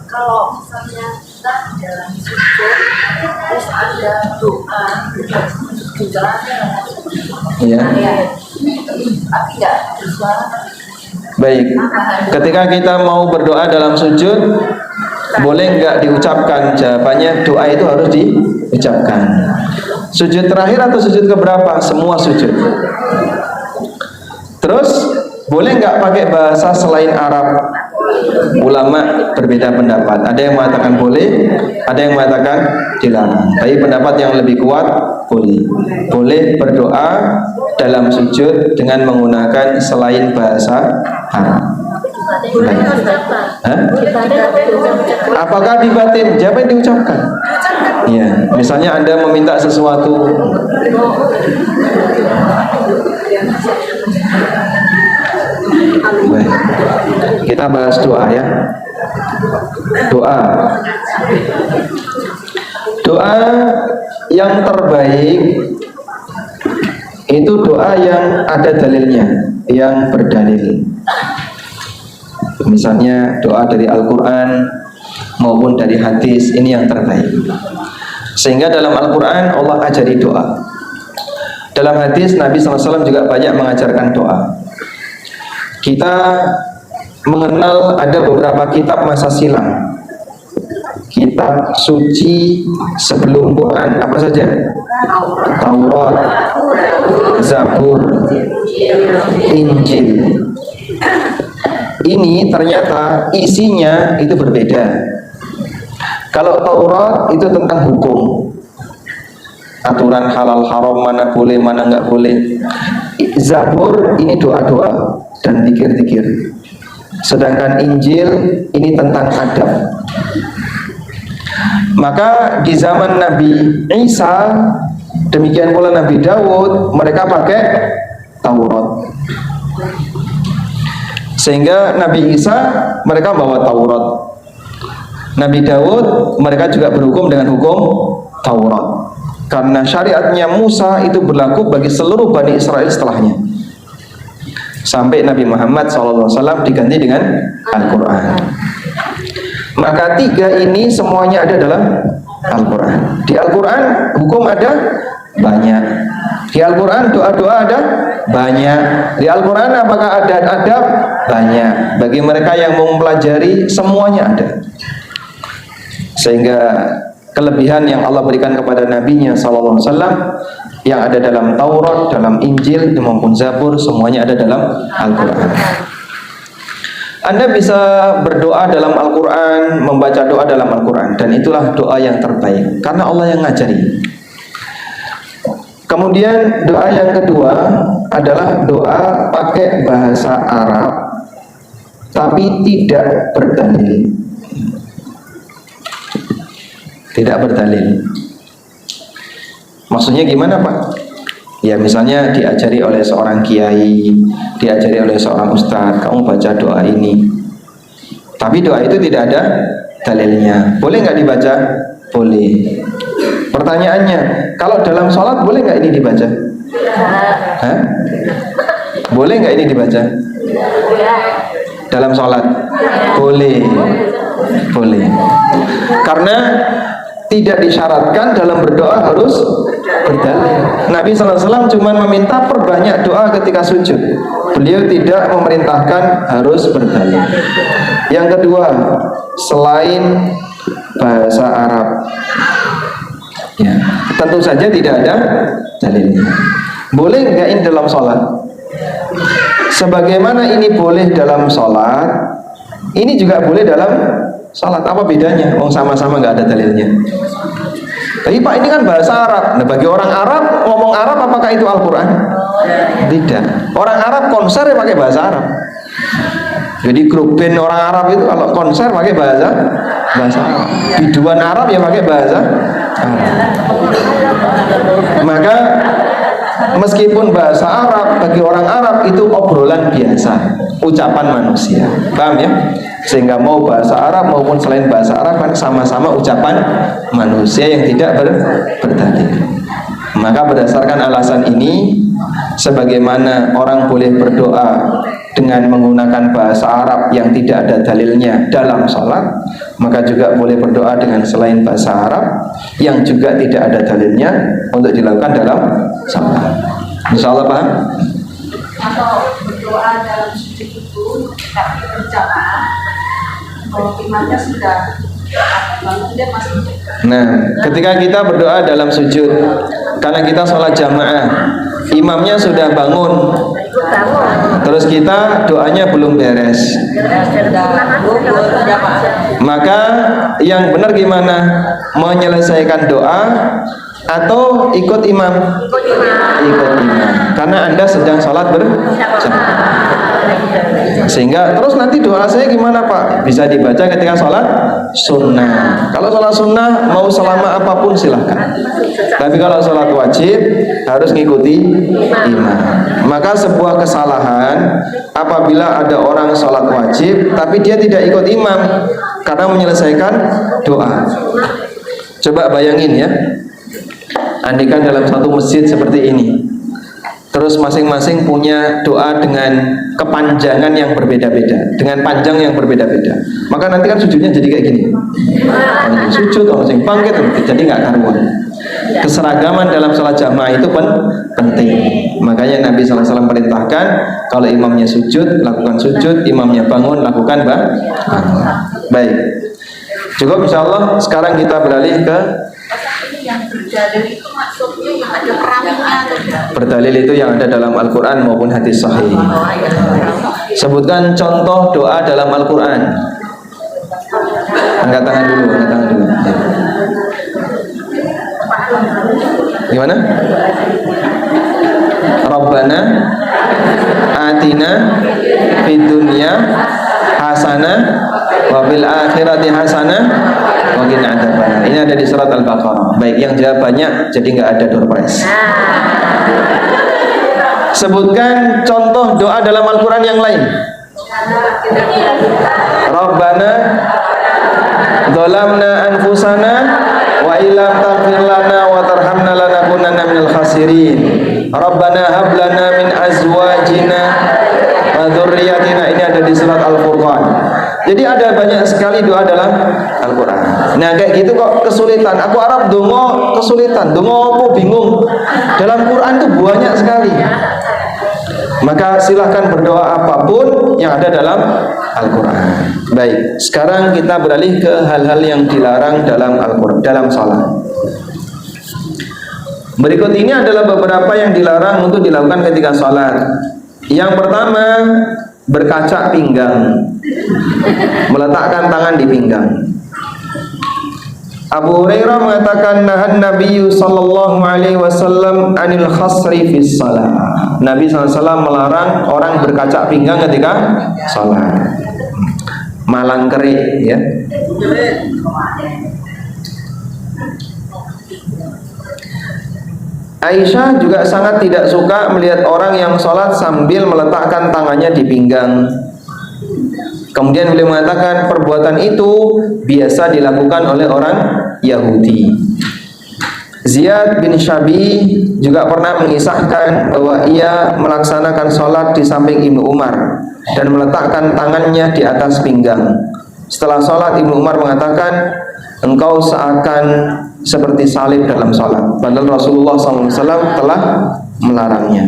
Kalau misalnya kita dalam sujud terus ada doa juga Iya. tapi nggak bersuara. Baik. Ketika kita mau berdoa dalam sujud, boleh nggak diucapkan? Jawabannya doa itu harus diucapkan. Sujud terakhir atau sujud keberapa? Semua sujud. Terus boleh nggak pakai bahasa selain Arab? Ulama berbeda pendapat. Ada yang mengatakan boleh, ada yang mengatakan dilarang. Tapi pendapat yang lebih kuat boleh. Boleh berdoa dalam sujud dengan menggunakan selain bahasa Arab. Hah? Apakah di batin? Siapa yang diucapkan? Iya. Misalnya Anda meminta sesuatu. Baik. Kita bahas doa ya. Doa. Doa yang terbaik itu doa yang ada dalilnya, yang berdalil. Misalnya doa dari Al-Quran maupun dari hadis, ini yang terbaik. Sehingga dalam Al-Quran Allah ajari doa. Dalam hadis Nabi SAW juga banyak mengajarkan doa. Kita mengenal ada beberapa kitab masa silam, kitab suci sebelum Quran, apa saja? Taurat, Zabur, Injil. Ini ternyata isinya itu berbeda. Kalau Taurat itu tentang hukum, aturan halal haram, mana boleh mana nggak boleh. Zabur ini doa-doa dan zikir-zikir. Sedangkan Injil ini tentang adab. Maka di zaman Nabi Isa, demikian pula Nabi Daud, mereka pakai Taurat. Sehingga Nabi Isa mereka bawa Taurat. Nabi Daud mereka juga berhukum dengan hukum Taurat. Karena syariatnya Musa itu berlaku bagi seluruh Bani Israel setelahnya, sampai Nabi Muhammad SAW diganti dengan Al-Quran. Maka tiga ini semuanya ada dalam Al-Quran. Di Al-Quran hukum ada banyak. Di Al-Quran doa-doa ada banyak. Di Al-Quran apakah ada adab? Banyak. Bagi mereka yang mau mempelajari, semuanya ada. Sehingga kelebihan yang Allah berikan kepada Nabi-Nya SAW yang ada dalam Taurat, dalam Injil, maupun Zabur, semuanya ada dalam Al-Quran. Anda bisa berdoa dalam Al-Quran, membaca doa dalam Al-Quran, dan itulah doa yang terbaik karena Allah yang ngajari. Kemudian doa yang kedua adalah doa pakai bahasa Arab tapi tidak berdalil. Tidak berdalil. Maksudnya gimana Pak? Ya misalnya diajari oleh seorang kiai, diajari oleh seorang ustadz, kamu baca doa ini. Tapi doa itu tidak ada dalilnya. Boleh nggak dibaca? Boleh. Pertanyaannya, kalau dalam sholat boleh nggak ini dibaca? Hah? Boleh nggak ini dibaca? Dalam sholat? Boleh. Boleh. Karena tidak disyaratkan dalam berdoa harus berdalil. Nabi SAW cuma meminta perbanyak doa ketika sujud. Beliau tidak memerintahkan harus berdalil. Yang kedua, selain bahasa Arab, ya, tentu saja tidak ada dalilnya. Boleh nggak ini dalam sholat? Sebagaimana ini boleh dalam sholat, ini juga boleh dalam sholat. Apa bedanya? Sama-sama nggak ada dalilnya. Tapi Pak, ini kan bahasa Arab. Nah, bagi orang Arab, ngomong Arab apakah itu Al-Quran? Tidak. Orang Arab konser ya pakai bahasa Arab. Jadi grup band orang Arab itu kalau konser pakai bahasa Arab. Biduan Arab ya pakai bahasa Arab. Maka meskipun bahasa Arab bagi orang Arab itu obrolan biasa, ucapan manusia. Paham ya? Sehingga mau bahasa Arab maupun selain bahasa Arab kan sama-sama ucapan manusia yang tidak berdalil. Maka berdasarkan alasan ini, sebagaimana orang boleh berdoa dengan menggunakan bahasa Arab yang tidak ada dalilnya dalam sholat, maka juga boleh berdoa dengan selain bahasa Arab yang juga tidak ada dalilnya untuk dilakukan dalam sholat. Insya Allah paham? Atau berdoa dalam sujud itu tapi berjamaah, kalau imamnya sudah bangun dia masih. Nah, ketika kita berdoa dalam sujud, karena kita sholat jamaah, imamnya sudah bangun, terus kita doanya belum beres, maka yang benar gimana? Menyelesaikan doa atau ikut imam? Ikut imam, karena Anda sedang sholat berjamaah. Sehingga terus nanti doa saya gimana Pak? Bisa dibaca ketika sholat sunnah. Kalau sholat sunnah mau selama apapun silahkan. Tapi kalau sholat wajib harus ngikuti imam. Maka sebuah kesalahan apabila ada orang sholat wajib tapi dia tidak ikut imam karena menyelesaikan doa. Coba bayangin ya, andaikan dalam satu masjid seperti ini, terus masing-masing punya doa dengan kepanjangan yang berbeda-beda, dengan panjang yang berbeda-beda, maka nanti kan sujudnya jadi kayak gini, sujud orang bangkit, jadi nggak karuan. Keseragaman dalam sholat jamaah itu penting. Makanya Nabi SAW perintahkan kalau imamnya sujud, lakukan sujud, imamnya bangun, lakukan bangun. Baik, cukup insyaallah. Sekarang kita beralih ke yang berdalil itu maksudnya yang ada perangnya. berdalil itu yang ada dalam Al-Quran maupun hadis sahih. Sebutkan contoh doa dalam Al-Quran. Angkat tangan dulu, angkat tangan dulu. Gimana? Rabbana atina fid dunya hasanah wa fil akhirati hasanah wa qina adzabannar. Ini ada di surat Al-Baqarah. Baik, yang jawabannya jadi nggak ada door prize. Sebutkan contoh doa dalam Al-Quran yang lain. Rabbana dzalamna anfusana wa illam taghfir lana wa tarhamna lanakunanna minal khasirin. Rabbana hab lana min azwajina wa dzurriyyatina. Ini ada di surat Al-Furqan. Jadi ada banyak sekali doa dalam Al-Quran. Nah kayak gitu kok kesulitan. Aku Arab dongo kesulitan, dongo aku bingung. Dalam Quran itu banyak sekali. Maka silahkan berdoa apapun yang ada dalam Al-Quran. Baik, sekarang kita beralih ke hal-hal yang dilarang dalam Al-Quran, dalam salat. Berikut ini adalah beberapa yang dilarang untuk dilakukan ketika salat. Yang pertama, berkaca pinggang, meletakkan tangan di pinggang. Abu Hurairah mengatakan nahan Nabi sallallahu alaihi wasallam anil khasri fis salat. Nabi SAW melarang orang berkaca pinggang ketika salat. Malang kerik ya. Aisyah juga sangat tidak suka melihat orang yang sholat sambil meletakkan tangannya di pinggang. Kemudian beliau mengatakan perbuatan itu biasa dilakukan oleh orang Yahudi. Ziyad bin Syabi juga pernah mengisahkan bahwa ia melaksanakan sholat di samping Ibnu Umar dan meletakkan tangannya di atas pinggang. Setelah sholat, Ibnu Umar mengatakan, engkau seakan seperti salib dalam sholat, padahal Rasulullah SAW telah melarangnya.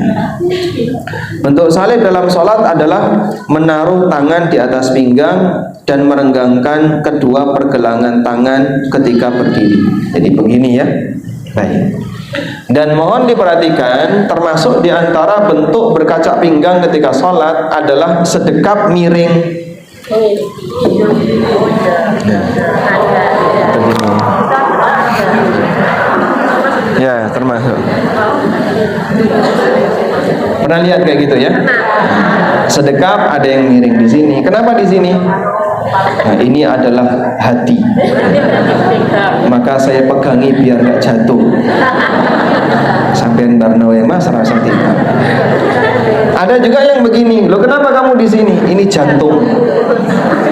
Bentuk salib dalam sholat adalah menaruh tangan di atas pinggang dan merenggangkan kedua pergelangan tangan ketika berdiri. Jadi begini ya. Baik. Dan mohon diperhatikan, termasuk di antara bentuk berkaca pinggang ketika sholat adalah sedekap miring. Ya, termasuk. Pernah lihat kayak gitu ya? Sedekap ada yang miring di sini. Kenapa di sini? Nah, ini adalah hati. Maka saya pegangi biar gak jatuh. Sampai barno mas rasa tidak. Ada juga yang begini. Loh, kenapa kamu di sini? Ini jantung.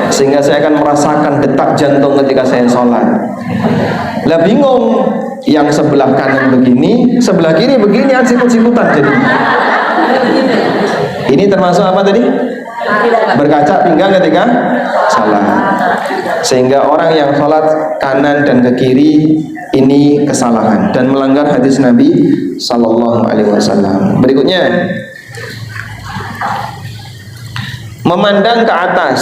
Sehingga saya akan merasakan detak jantung ketika saya sholat. Lah bingung, yang sebelah kanan begini, sebelah kiri begini, sikut-sikutan jadi. Ini termasuk apa tadi? Berkaca pinggang ketika sholat. Sehingga orang yang sholat kanan dan ke kiri ini kesalahan dan melanggar hadis Nabi Sallallahu Alaihi Wasallam. Berikutnya, memandang ke atas,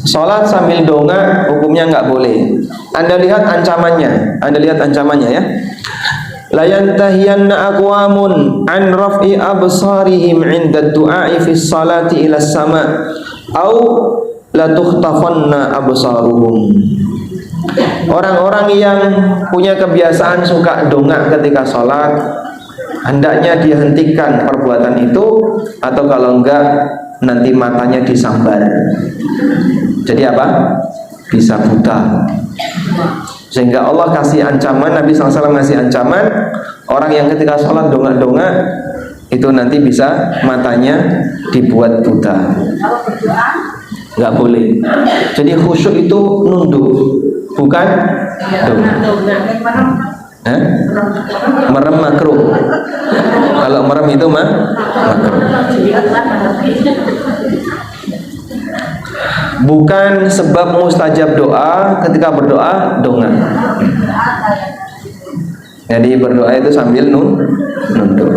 sholat sambil dongak hukumnya nggak boleh. Anda lihat ancamannya ya. La yantahiyanna aqwamun an raf'i absarihim 'inda du'a'i fi sholati ila sama' au la tukhtafanna absaruhum. Orang-orang yang punya kebiasaan suka dongak ketika sholat, hendaknya dihentikan perbuatan itu, atau kalau enggak nanti matanya disambar. Jadi apa? Bisa buta. Sehingga Allah kasih ancaman, Nabi SAW ngasih ancaman, orang yang ketika sholat dongak-dongak itu nanti bisa matanya dibuat buta. Nggak boleh. Jadi khusyuk itu nunduk, bukan dongak. Merem makruh. Kalau merem itu makruh. Bukan sebab mustajab doa ketika berdoa dongak. Jadi berdoa itu sambil nunduk,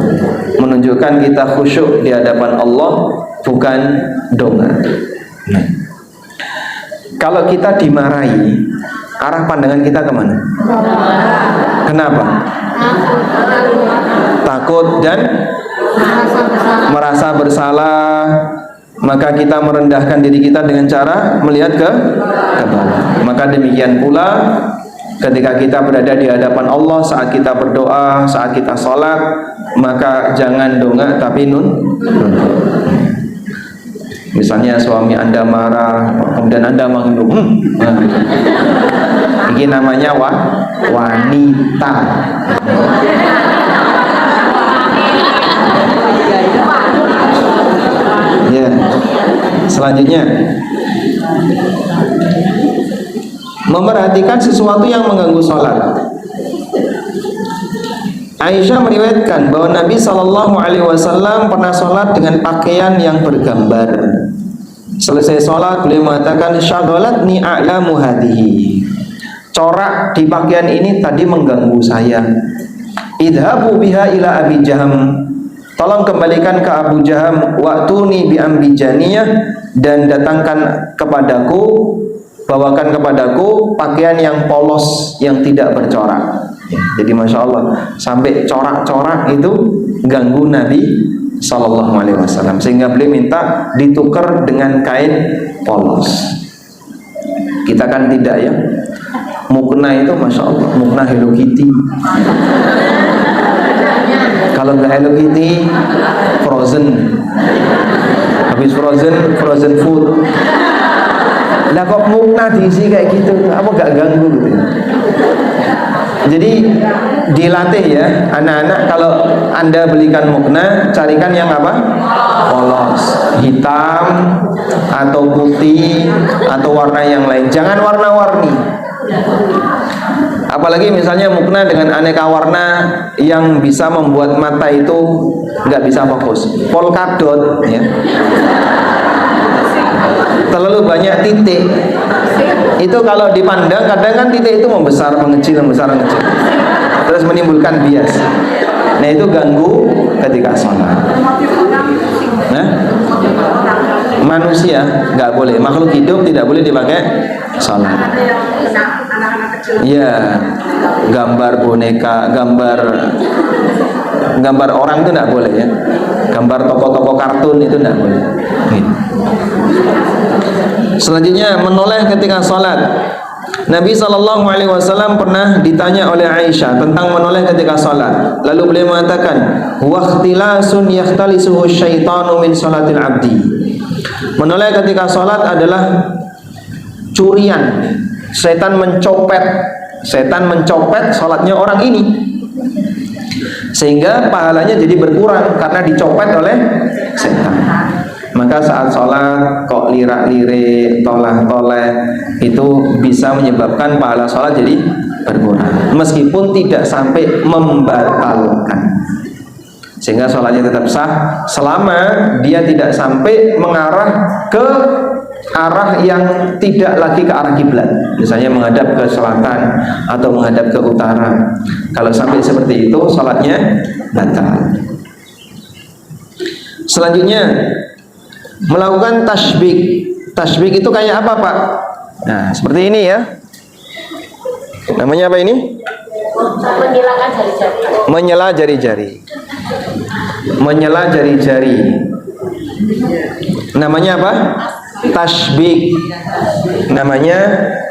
menunjukkan kita khusyuk di hadapan Allah, bukan dongak. Nah, kalau kita dimarahi, arah pandangan kita kemana? Kenapa? Takut dan merasa bersalah. Maka kita merendahkan diri kita dengan cara melihat ke bawah. Maka demikian pula ketika kita berada di hadapan Allah, saat kita berdoa, saat kita sholat, maka jangan dongak tapi nunduk. Misalnya suami Anda marah, kemudian Anda menunduk. Ini namanya wanita. Ya. Selanjutnya, memerhatikan sesuatu yang mengganggu sholat. Aisyah meriwayatkan bahwa Nabi Shallallahu Alaihi Wasallam pernah sholat dengan pakaian yang bergambar. Selesai sholat, beliau mengatakan, "Syaghalatni a'lamu hadihi." Corak di pakaian ini tadi mengganggu saya. Idhabu biha ila Abi Jaham. Tolong kembalikan ke Abu Jaham, waktuni bi ambijaniyah, dan datangkan kepadaku, bawakan kepadaku pakaian yang polos, yang tidak bercorak. Jadi masya Allah, sampai corak-corak itu ganggu Nabi Sallallahu Alaihi Wasallam, sehingga beliau minta ditukar dengan kain polos. Kita kan tidak ya. Mukna itu masya Allah, mukna Hello Kitty. Kalau nggak Hello Kitty, Frozen. Habis Frozen food. Lah kok mukna diisi kayak gitu, apa nggak ganggu gitu? Jadi dilatih ya, anak-anak, kalau Anda belikan mukna, carikan yang apa? Polos, hitam atau putih atau warna yang lain. Jangan warna-warni. Apalagi misalnya mukna dengan aneka warna yang bisa membuat mata itu nggak bisa fokus. Polkadot, ya. Terlalu banyak titik. Itu kalau dipandang kadang kan titik itu membesar, mengecil, membesar, mengecil. Terus menimbulkan bias. Nah itu ganggu ketika sholat. Nah, manusia nggak boleh, makhluk hidup tidak boleh dipakai sholat. Ya, gambar boneka, gambar orang itu tidak boleh ya. Gambar tokoh-tokoh kartun itu tidak boleh. Selanjutnya menoleh ketika sholat. Nabi SAW pernah ditanya oleh Aisyah tentang menoleh ketika sholat. Lalu beliau mengatakan, "Waqtilasun yakhtalisuhu syaitanu min sholatil abdi." Menoleh ketika sholat adalah curian. Setan mencopet sholatnya orang ini, sehingga pahalanya jadi berkurang karena dicopet oleh setan. Maka saat sholat kok lirak-lirik, tolah-toleh, itu bisa menyebabkan pahala sholat jadi berkurang, meskipun tidak sampai membatalkan, sehingga sholatnya tetap sah selama dia tidak sampai mengarah ke arah yang tidak lagi ke arah kiblat, misalnya menghadap ke selatan atau menghadap ke utara. Kalau sampai seperti itu, sholatnya batal. Selanjutnya melakukan tasbih. Tasbih itu kayak apa, Pak? Nah, seperti ini ya. Namanya apa ini? Menghilangkan jari-jari. Menyela jari-jari. Menyela jari-jari. Namanya apa? Tasbih. Namanya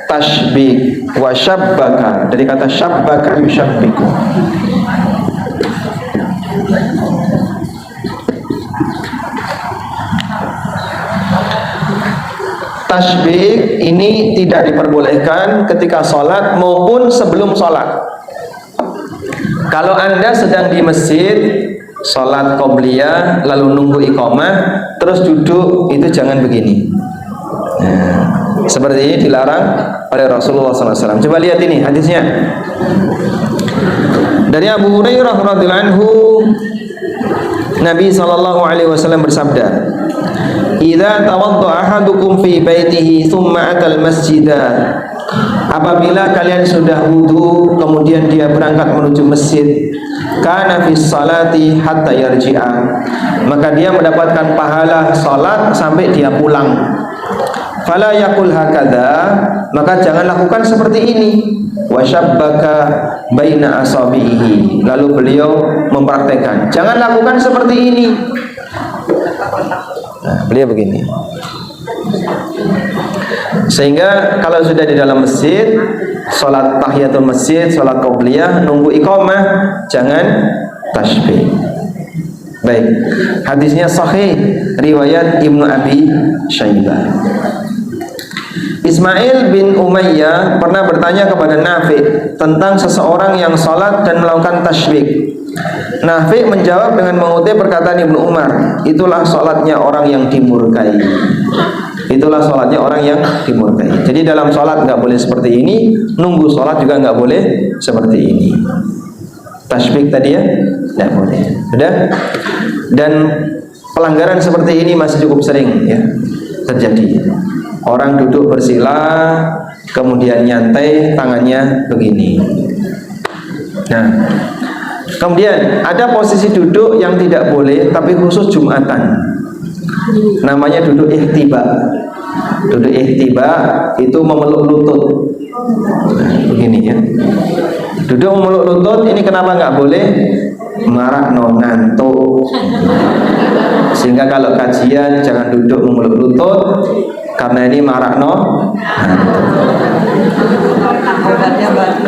tasbih. Wa syabbaka, dari kata syabbaka yusyabbiku. Tasbih ini tidak diperbolehkan ketika sholat maupun sebelum sholat. Kalau Anda sedang di masjid sholat qobliyah lalu nunggu iqamah terus duduk, itu jangan begini. Nah, seperti ini dilarang oleh Rasulullah SAW. Coba lihat ini hadisnya. Dari Abu Hurairah radhiyallahu anhu, Nabi SAW bersabda, "Idza tawadda'a ahadukum fi baitihi thumma atal masjidah." Apabila kalian sudah wudu kemudian dia berangkat menuju masjid, kana fis salati hatta yarji'a, maka dia mendapatkan pahala salat sampai dia pulang. Fala yaqul hakadha, maka jangan lakukan seperti ini. Wa syabbaka baina asabihi, lalu beliau mempraktekkan, jangan lakukan seperti ini. Nah, beliau begini. Sehingga kalau sudah di dalam masjid, sholat tahiyatul masjid, sholat qobliyah, nunggu iqamah, jangan tasbih. Baik, hadisnya sahih, riwayat Ibnu Abi Syaibah. Ismail bin Umayyah pernah bertanya kepada Nafi' tentang seseorang yang sholat dan melakukan tasbih. Nafi' menjawab dengan mengutip perkataan Ibnu Umar, itulah sholatnya orang yang dimurkai. Itulah sholatnya orang yang dimurkai. Jadi dalam sholat nggak boleh seperti ini, nunggu sholat juga nggak boleh seperti ini. Tasbih tadi ya, nggak boleh. Sudah. Dan pelanggaran seperti ini masih cukup sering ya terjadi. Orang duduk bersila, kemudian nyantai, tangannya begini. Nah, kemudian ada posisi duduk yang tidak boleh, tapi khusus Jumatan. Namanya duduk ihtiba. Duduk ihtiba itu memeluk lutut. Nah, begini ya. Duduk memeluk lutut ini kenapa nggak boleh? Marah no ngantuk. Sehingga kalau kajian jangan duduk memeluk lutut, karena ini marah no ngantuk.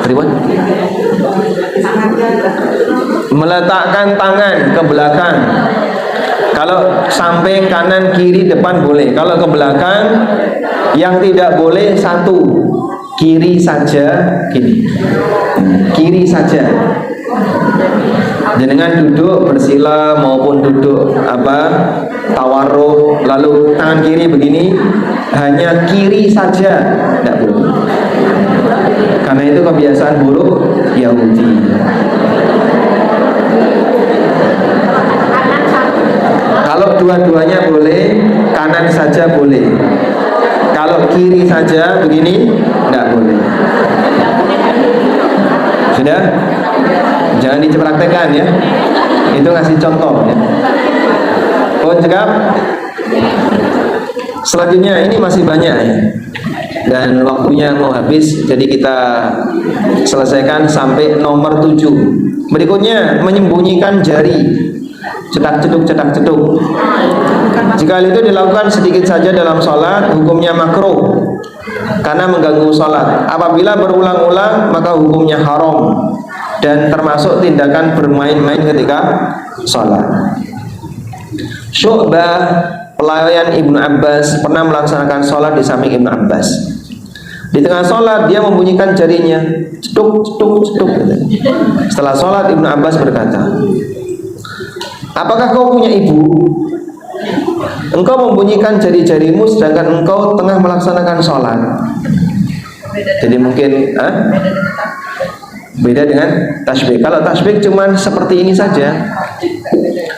Ribuan. Meletakkan tangan ke belakang. Kalau samping, kanan, kiri, depan boleh. Kalau ke belakang, yang tidak boleh satu, kiri saja, gini. Kiri saja. Jenengan duduk bersila maupun duduk tawarruk, lalu tangan kiri begini, hanya kiri saja, tidak boleh. Karena itu kebiasaan buruk Yahudi. Kalau dua-duanya boleh, kanan saja boleh. Kalau kiri saja begini, enggak boleh. Sudah? Jangan dipraktekkan ya. Itu ngasih contoh ya. Oh, cekap. Selanjutnya ini masih banyak ya. Dan waktunya mau habis, jadi kita selesaikan sampai nomor 7. Berikutnya, menyembunyikan jari. Cetak-ceduk. Jika hal itu dilakukan sedikit saja dalam sholat, hukumnya makruh karena mengganggu sholat. Apabila berulang-ulang, maka hukumnya haram dan termasuk tindakan bermain-main ketika sholat. Syu'bah, pelayan Ibnu Abbas, pernah melaksanakan sholat di samping Ibnu Abbas. Di tengah sholat dia membunyikan jarinya, ceduk. Setelah sholat Ibnu Abbas berkata, apakah kau punya ibu? Engkau membunyikan jari-jarimu sedangkan engkau tengah melaksanakan sholat. Jadi mungkin beda dengan tasbih. Kalau tasbih cuman seperti ini saja,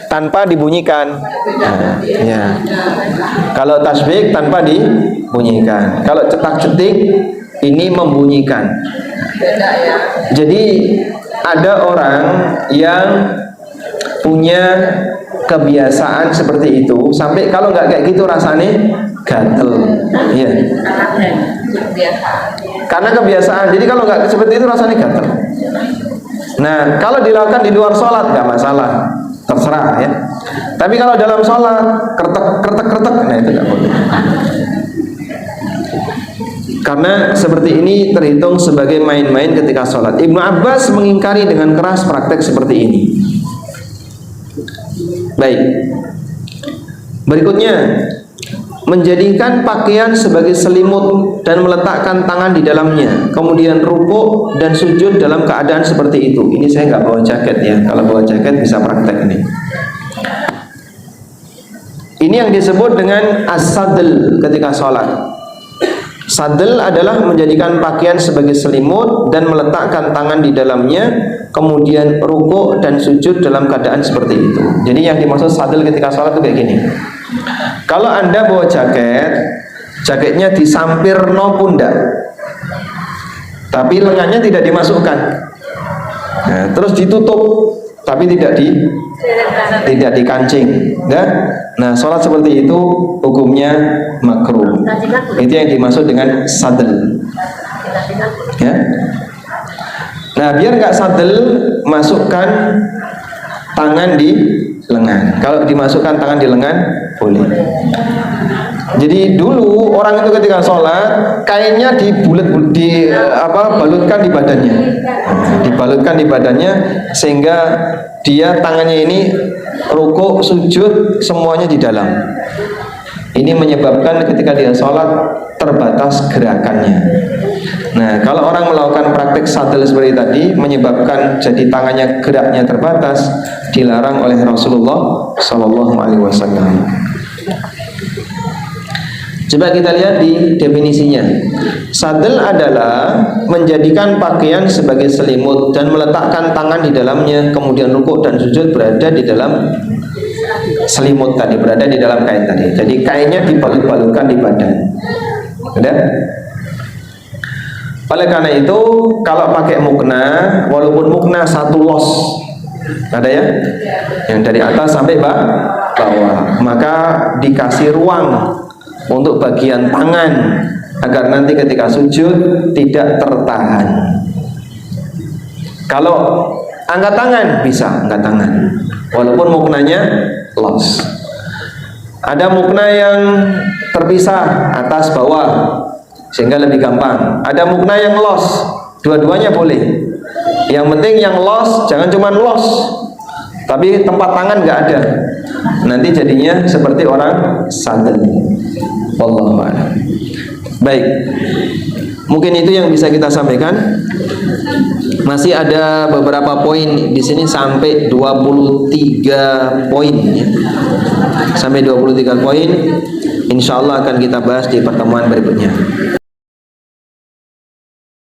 tanpa dibunyikan. Ya. Kalau tasbih tanpa dibunyikan. Kalau cetak-cetik ini membunyikan. Jadi ada orang yang punya kebiasaan seperti itu, sampai kalau nggak kayak gitu rasanya gatel, iya. Karena kebiasaan. Jadi kalau nggak seperti itu rasanya gatel. Nah, kalau dilakukan di luar sholat nggak masalah, terserah ya. Tapi kalau dalam sholat kretek, nah itu nggak boleh. Karena seperti ini terhitung sebagai main-main ketika sholat. Ibnu Abbas mengingkari dengan keras praktek seperti ini. Baik. Berikutnya, menjadikan pakaian sebagai selimut dan meletakkan tangan di dalamnya, kemudian rukuk dan sujud dalam keadaan seperti itu. Ini saya nggak bawa jaket ya. Kalau bawa jaket bisa praktek nih. Ini yang disebut dengan as-sadl ketika sholat. Sadl adalah menjadikan pakaian sebagai selimut dan meletakkan tangan di dalamnya, kemudian rukuk dan sujud dalam keadaan seperti itu. Jadi yang dimaksud sadl ketika sholat itu kayak gini. Kalau Anda bawa jaket, jaketnya disampirno pundak, tapi lengannya tidak dimasukkan. Nah, terus ditutup, tapi tidak dikancing, enggak? Nah, sholat seperti itu hukumnya makruh. Itu yang dimaksud dengan sadel. Ya. Nah, biar nggak sadel, masukkan tangan di lengan. Kalau dimasukkan tangan di lengan, boleh. Jadi dulu orang itu ketika sholat kainnya balutkan di badannya, dibalutkan di badannya sehingga dia tangannya ini rukuk, sujud semuanya di dalam. Ini menyebabkan ketika dia sholat terbatas gerakannya. Nah, kalau orang melakukan praktek sadel seperti tadi menyebabkan jadi tangannya geraknya terbatas, dilarang oleh Rasulullah SAW. Coba kita lihat di definisinya. Sadel adalah menjadikan pakaian sebagai selimut dan meletakkan tangan di dalamnya, kemudian rukuk dan sujud berada di dalam selimut tadi, berada di dalam kain tadi. Jadi kainnya dibalut-balutkan di badan. Udah? Oleh karena itu, kalau pakai mukna, walaupun mukna satu los, ada ya, yang dari atas sampai bawah, maka dikasih ruang untuk bagian tangan agar nanti ketika sujud tidak tertahan. Kalau angkat tangan bisa angkat tangan, walaupun muknanya los. Ada mukna yang terpisah atas bawah sehingga lebih gampang. Ada mukna yang los, dua-duanya boleh. Yang penting yang los jangan cuma los, tapi tempat tangan nggak ada. Nanti jadinya seperti orang sadel. Wallahu a'lam. Baik, mungkin itu yang bisa kita sampaikan. Masih ada beberapa poin di sini sampai 23 poin ya. Sampai 23 poin. Insya Allah akan kita bahas di pertemuan berikutnya.